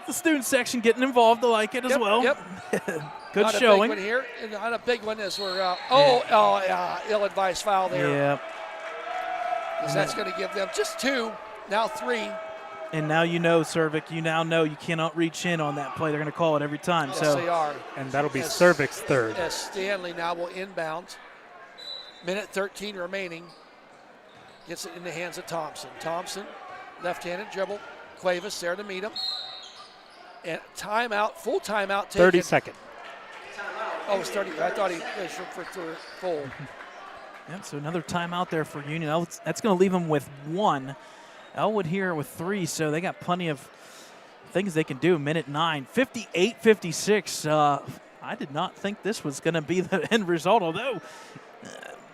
B: the student section getting involved. I like it as well.
A: Yep.
B: Good
A: Not
B: showing.
A: a big one here, and not a big one as we're, ill-advised foul there.
B: Yeah.
A: 'Cause that's going to give them just 2, now 3.
B: And now you know, Cervic, you now know you cannot reach in on that play. They're going to call it every time.
A: Yes,
B: So
A: they are.
C: And that'll be Cervic's third.
A: As Stanley now will inbound. Minute 13 remaining. Gets it in the hands of Thompson. Thompson, left-handed dribble. Cuevas there to meet him. And timeout, full timeout taken.
C: 30 seconds.
A: Oh, it's 30. I thought he was for full.
B: Yep, so another timeout there for Union. That's going to leave them with 1. Ellwood here with 3, so they got plenty of things they can do. Minute 9, 58-56. I did not think this was going to be the end result, although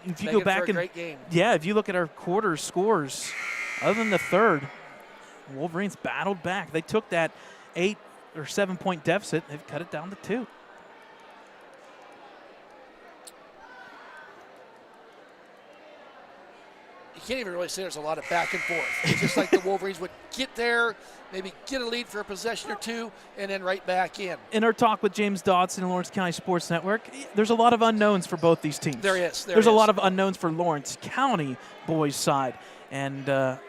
B: if you go back and
A: great game.
B: Yeah, if you look at our quarter scores, other than the third, Wolverines battled back. They took that 8 or 7 point deficit. They've cut it down to 2.
A: You can't even really say there's a lot of back and forth. It's just like the Wolverines would get there, maybe get a lead for a possession or two, and then right back in.
B: In our talk with James Dodson and Lawrence County Sports Network, there's a lot of unknowns for both these teams.
A: There is.
B: There's a lot of unknowns for Lawrence County boys' side, and I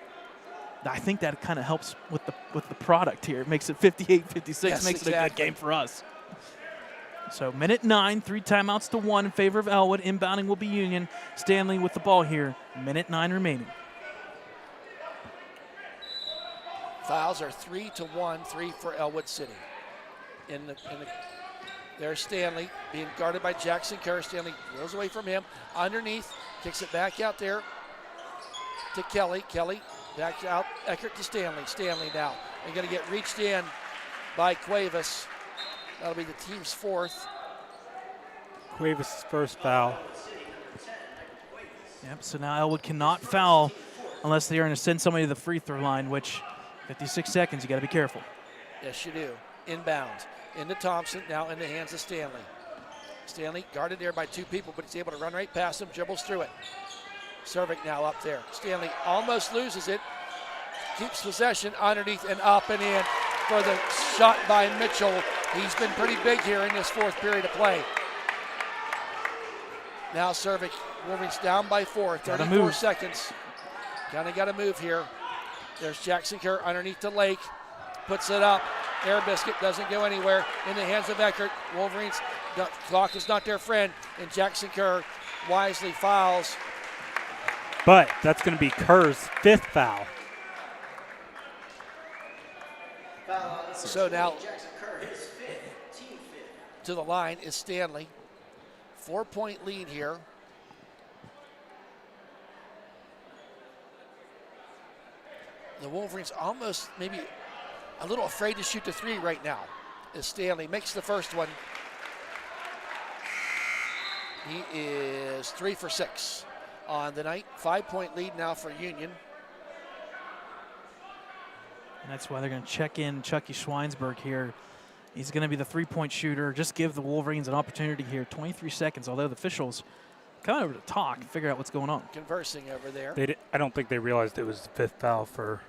B: think that kind of helps with the product here. It makes it 58-56,
A: Yes,
B: makes it a good
A: exactly.
B: game for us. So minute 9, 3 timeouts to 1 in favor of Ellwood. Inbounding will be Union. Stanley with the ball here. Minute 9 remaining.
A: Fouls are 3-1, 3 for Ellwood City. There's Stanley being guarded by Jackson Kerr. Stanley goes away from him. Underneath, kicks it back out there to Kelly. Kelly back out. Eckert to Stanley. Stanley now. They're going to get reached in by Cuevas. That'll be the team's 4th.
C: Cuevas' first foul.
B: Yep, so now Ellwood cannot foul unless they are going to send somebody to the free throw line, which 56 seconds, you got to be careful.
A: Yes, you do. Inbound. Into Thompson, now in the hands of Stanley. Stanley guarded there by 2 people, but he's able to run right past him, dribbles through it. Cervic now up there. Stanley almost loses it. Keeps possession underneath and up and in for the shot by Mitchell. He's been pretty big here in this 4th period of play. Now Cervic, Wolverines down by 4, 34 seconds. Kind of got to move here. There's Jackson Kerr underneath the Lake. Puts it up. Air Biscuit doesn't go anywhere. In the hands of Eckert. Wolverines, the clock is not their friend. And Jackson Kerr wisely fouls.
C: But that's going to be Kerr's 5th foul.
A: So now to the line is Stanley. 4-point lead here. The Wolverines almost maybe a little afraid to shoot the 3 right now as Stanley makes the first one. He is 3 for 6 on the night. 5-point lead now for Union.
B: And that's why they're going to check in Chucky Schweinsberg here. He's going to be the 3-point shooter. Just give the Wolverines an opportunity here. 23 seconds, although the officials come over to talk and figure out what's going on.
A: Conversing over there.
C: I don't think they realized it was the 5th foul for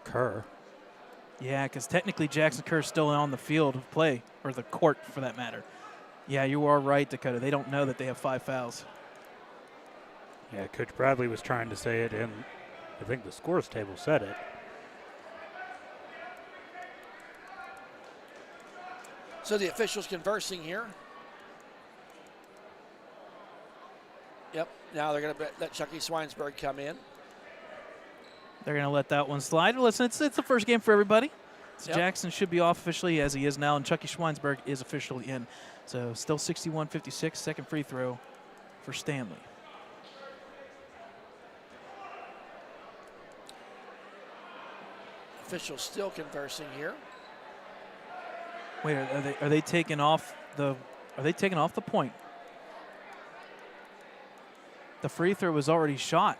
C: Kerr.
B: Yeah, because technically Jackson Kerr is still on the field of play, or the court for that matter. Yeah, you are right, Dakota. They don't know that they have 5 fouls.
C: Yeah, Coach Bradley was trying to say it, and I think the scores table said it.
A: So the officials conversing here. Yep, now they're going to let Chucky Schweinsberg come in.
B: They're going to let that one slide. Listen, it's the first game for everybody. So
A: Yep.
B: Jackson should be off officially as he is now, and Chucky Schweinsberg is officially in. So still 61-56, second free throw for Stanley.
A: Officials still conversing here.
B: Wait, are they taking off the point? The free throw was already shot,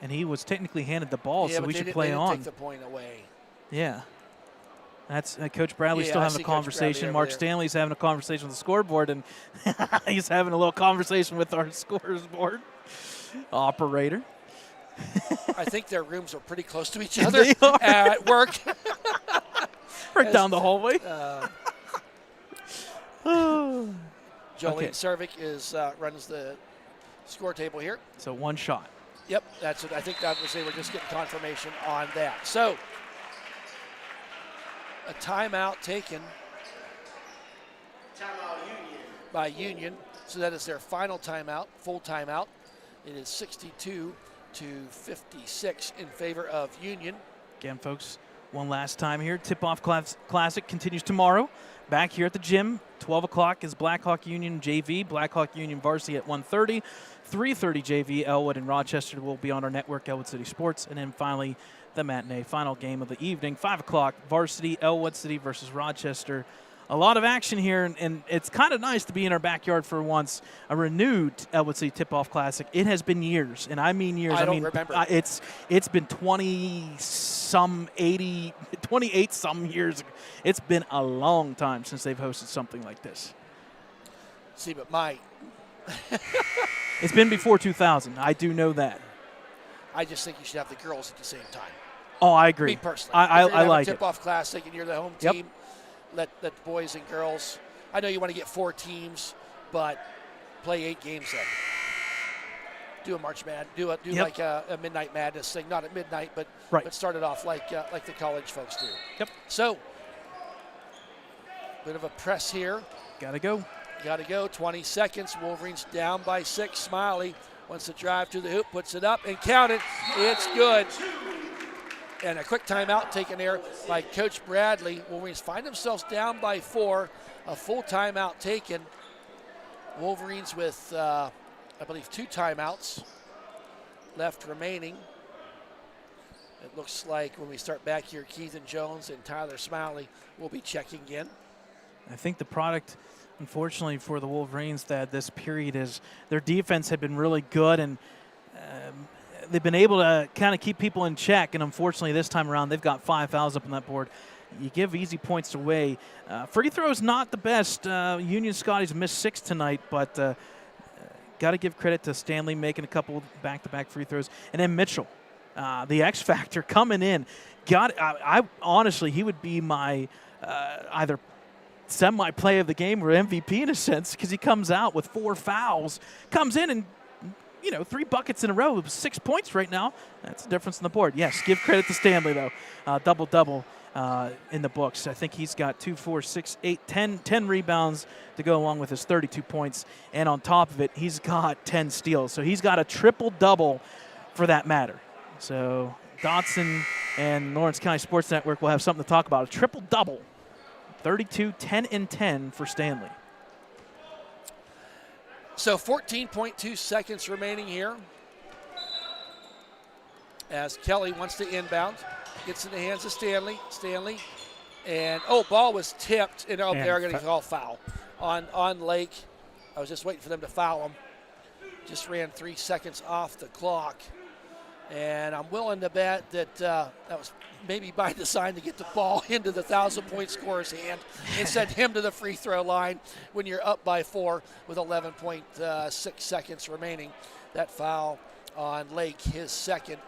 B: and he was technically handed the ball,
A: Yeah,
B: so
A: but
B: we
A: they
B: should
A: didn't-
B: play
A: they didn't
B: on.
A: take the point away.
B: Yeah. That's Coach Bradley's
A: Yeah,
B: still
A: I
B: having
A: see
B: a
A: Coach
B: conversation.
A: Bradley over
B: Mark
A: there.
B: Stanley's having a conversation with the scoreboard, and he's having a little conversation with our scores board operator.
A: I think their rooms are pretty close to each other
B: They are.
A: at work.
B: Right down the hallway.
A: Jolene
B: Okay.
A: Cervic runs the score table here.
B: So one shot.
A: Yep, that's it. I think that was they were just getting confirmation on that. So a timeout taken
D: Timeout Union.
A: by Union. So that is their final timeout, full timeout. It is 62 to 56 in favor of Union.
B: Again, folks, one last time here. Tip-Off Classic continues tomorrow. Back here at the gym, 12 o'clock is Blackhawk Union JV. Blackhawk Union varsity at 1:30. 3:30 JV, Ellwood and Rochester will be on our network, Ellwood City Sports. And then finally, the matinee, final game of the evening, 5 o'clock, varsity, Ellwood City versus Rochester. A lot of action here, and it's kind of nice to be in our backyard for once. A renewed Ellwood City Tip-Off Classic. It has been years, and I mean years.
A: I don't remember.
B: It's been 28-some years. It's been a long time since they've hosted something like this.
A: See, but my
B: It's been before 2000. I do know that.
A: I just think you should have the girls at the same time.
B: Oh, I agree.
A: Me personally.
B: I
A: If you're gonna
B: like
A: have a
B: it.
A: tip-off classic and you're the home
B: Yep.
A: team, let boys and girls. I know you want to get 4 teams, but play 8 games then. Do a March Mad. Do
B: Yep.
A: like a Midnight Madness thing. Not at midnight, but
B: Right.
A: but start it off like the college folks do.
B: Yep.
A: So, bit of a press here.
B: Gotta go.
A: Got to go. 20 seconds. Wolverines down by 6. Smiley wants to drive to the hoop, puts it up and count it. It's good. And a quick timeout taken there by Coach Bradley. Wolverines find themselves down by 4. A full timeout taken. Wolverines with, I believe, 2 timeouts left remaining. It looks like when we start back here, Keithan Jones and Tyler Smiley will be checking in.
B: I think the product, unfortunately for the Wolverines, that this period is their defense had been really good, and they've been able to kind of keep people in check. And unfortunately, this time around, they've got 5 fouls up on that board. You give easy points away. Free throws not the best. Union Scotty's missed 6 tonight, but got to give credit to Stanley making a couple back-to-back free throws, and then Mitchell, the X factor coming in. I honestly, he would be my either semi-play of the game or MVP in a sense, because he comes out with 4 fouls, comes in and 3 buckets in a row. 6 points right now. That's the difference in the board. Yes, give credit to Stanley though. Double-double in the books. I think he's got 2, 4, 6, 8, 10 rebounds to go along with his 32 points, and on top of it, he's got 10 steals. So he's got a triple-double for that matter. So Dotson and Lawrence County Sports Network will have something to talk about. A triple-double. 32, 10, and 10 for Stanley.
A: So 14.2 seconds remaining here as Kelly wants to inbound. Gets in the hands of Stanley. And, ball was tipped. And they're going to call foul on Lake. I was just waiting for them to foul him. Just ran 3 seconds off the clock. And I'm willing to bet that that was maybe by design to get the ball into the 1,000-point scorer's hand and send him to the free throw line when you're up by 4 with 11.6 seconds remaining. That foul on Lake, his second.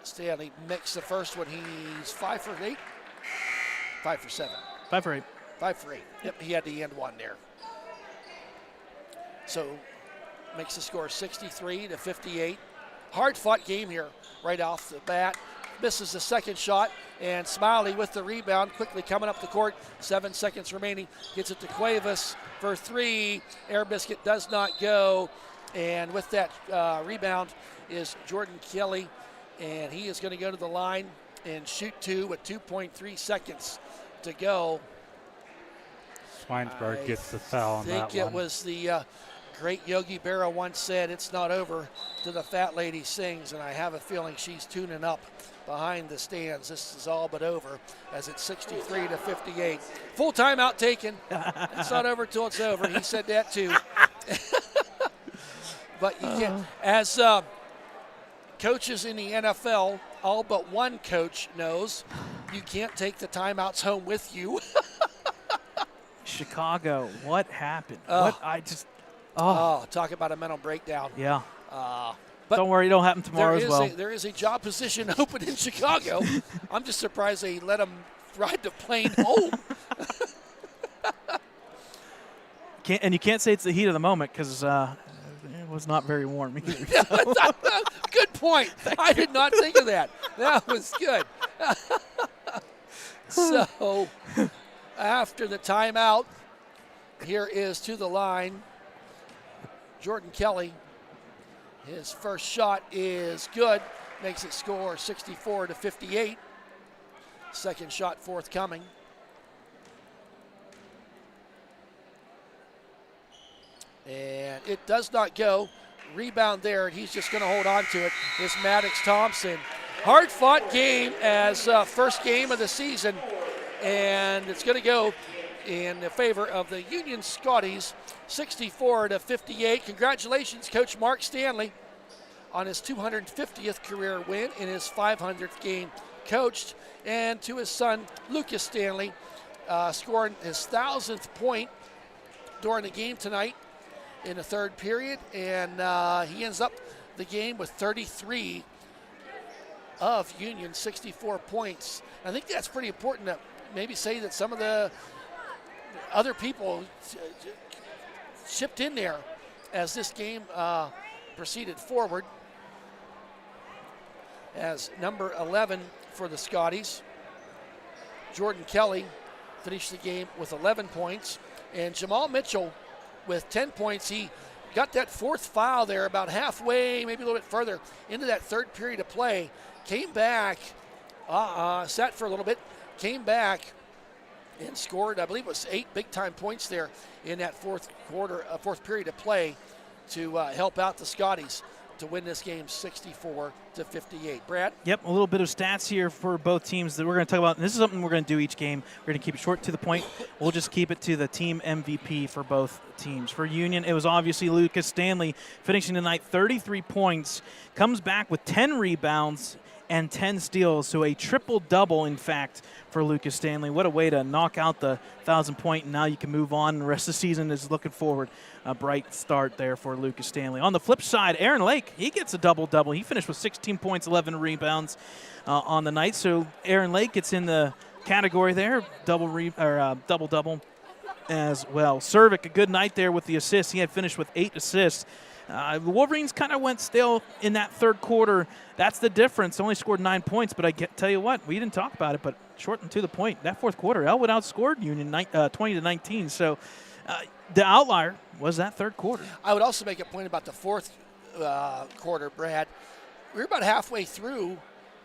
A: Stanley makes the first one. He's 5 for 8? 5 for 7.
B: 5 for 8.
A: 5 for 8. Yep, he had the end one there. So makes the score 63 to 58. Hard-fought game here right off the bat. Misses the second shot, and Smiley with the rebound, quickly coming up the court. 7 seconds remaining. Gets it to Cuevas for 3. Air Biscuit does not go, and with that rebound is Jordan Kelly, and he is going to go to the line and shoot 2 with 2.3 seconds to go.
C: Swinesburg gets the foul on that one.
A: I think it was the great Yogi Berra once said, "It's not over till the fat lady sings," and I have a feeling she's tuning up behind the stands. This is all but over as it's 63 to 58. Full timeout taken. It's not over till it's over. He said that too. But you can't, as coaches in the NFL, all but one coach knows, you can't take the timeouts home with you.
B: Chicago, what happened?
A: Talk about a mental breakdown.
B: Yeah.
A: But
B: don't worry, it'll happen tomorrow as well.
A: There is a job position open in Chicago. I'm just surprised they let him ride the plane home.
B: And you can't say it's the heat of the moment because was not very warm either. So.
A: Good point. I did not think of that. That was good. So, after the timeout, here is to the line Jordan Kelly. His first shot is good. Makes it score 64-58. Second shot forthcoming. And it does not go. Rebound there, and he's just going to hold on to it. Is Maddox Thompson. Hard-fought game as first game of the season, and it's going to go in favor of the Union Scotties, 64-58. Congratulations, Coach Mark Stanley, on his 250th career win in his 500th game coached, and to his son, Lucas Stanley, scoring his 1,000th point during the game tonight in the third period, and he ends up the game with 33 of Union, 64 points. I think that's pretty important to maybe say that some of the other people chipped in there as this game proceeded forward. As number 11 for the Scotties, Jordan Kelly finished the game with 11 points, and Jamal Mitchell with 10 points. He got that fourth foul there about halfway, maybe a little bit further into that third period of play. Came back, sat for a little bit, came back and scored, I believe it was 8 big-time points there in that fourth period of play to help out the Scotties to win this game 64-58. Brad?
B: Yep, a little bit of stats here for both teams that we're going to talk about. And this is something we're going to do each game. We're going to keep it short to the point. We'll just keep it to the team MVP for both teams. For Union, it was obviously Lucas Stanley finishing the night 33 points, comes back with 10 rebounds and 10 steals, so a triple-double, in fact, for Lucas Stanley. What a way to knock out the 1,000-point, and now you can move on. The rest of the season is looking forward. A bright start there for Lucas Stanley. On the flip side, Aaron Lake, he gets a double-double. He finished with 16 points, 11 rebounds on the night, so Aaron Lake gets in the category there, double-double as well. Cervic, a good night there with the assists. He had finished with 8 assists. The Wolverines kind of went stale in that third quarter. That's the difference. Only scored 9 points, but tell you what, we didn't talk about it, but short and to the point. That fourth quarter, Ellwood outscored Union 20-19. So the outlier was that third quarter.
A: I would also make a point about the fourth quarter, Brad. We were about halfway through,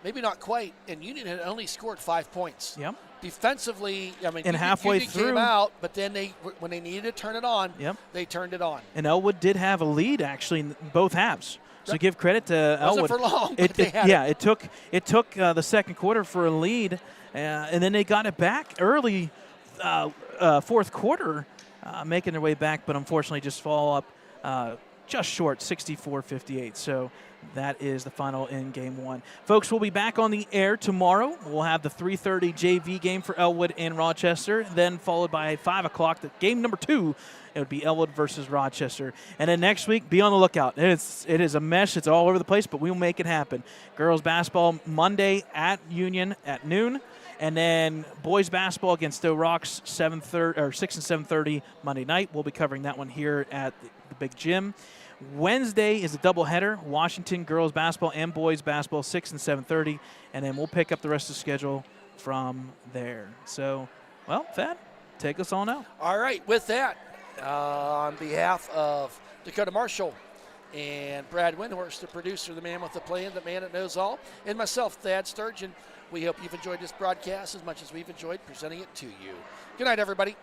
A: maybe not quite, and Union had only scored 5 points.
B: Yep.
A: Defensively, I mean,
B: and halfway
A: Union
B: through
A: came out, but then when they needed to turn it on,
B: yep,
A: they turned it on.
B: And Ellwood did have a lead actually in both halves. So give credit to Ellwood.
A: Wasn't for long, but they had
B: it took the second quarter for a lead, and then they got it back early, fourth quarter, making their way back, but unfortunately just fall up just short, 64-58. So that is the final in Game 1. Folks, we'll be back on the air tomorrow. We'll have the 3:30 JV game for Ellwood and Rochester, then followed by 5 o'clock, the game number 2. It would be Ellwood versus Rochester. And then next week, be on the lookout. It is a mess. It's all over the place, but we'll make it happen. Girls basketball Monday at Union at noon. And then boys basketball against Stowe Rocks 6 and 7:30 Monday night. We'll be covering that one here at the big gym. Wednesday is a doubleheader, Washington girls basketball and boys basketball, 6 and 7:30, and then we'll pick up the rest of the schedule from there. So, well, Thad, take us on out.
A: All right, with that, on behalf of Dakota Marshall and Brad Windhorst, the producer, the man with the plan, the man that knows all, and myself, Thad Sturgeon, we hope you've enjoyed this broadcast as much as we've enjoyed presenting it to you. Good night, everybody.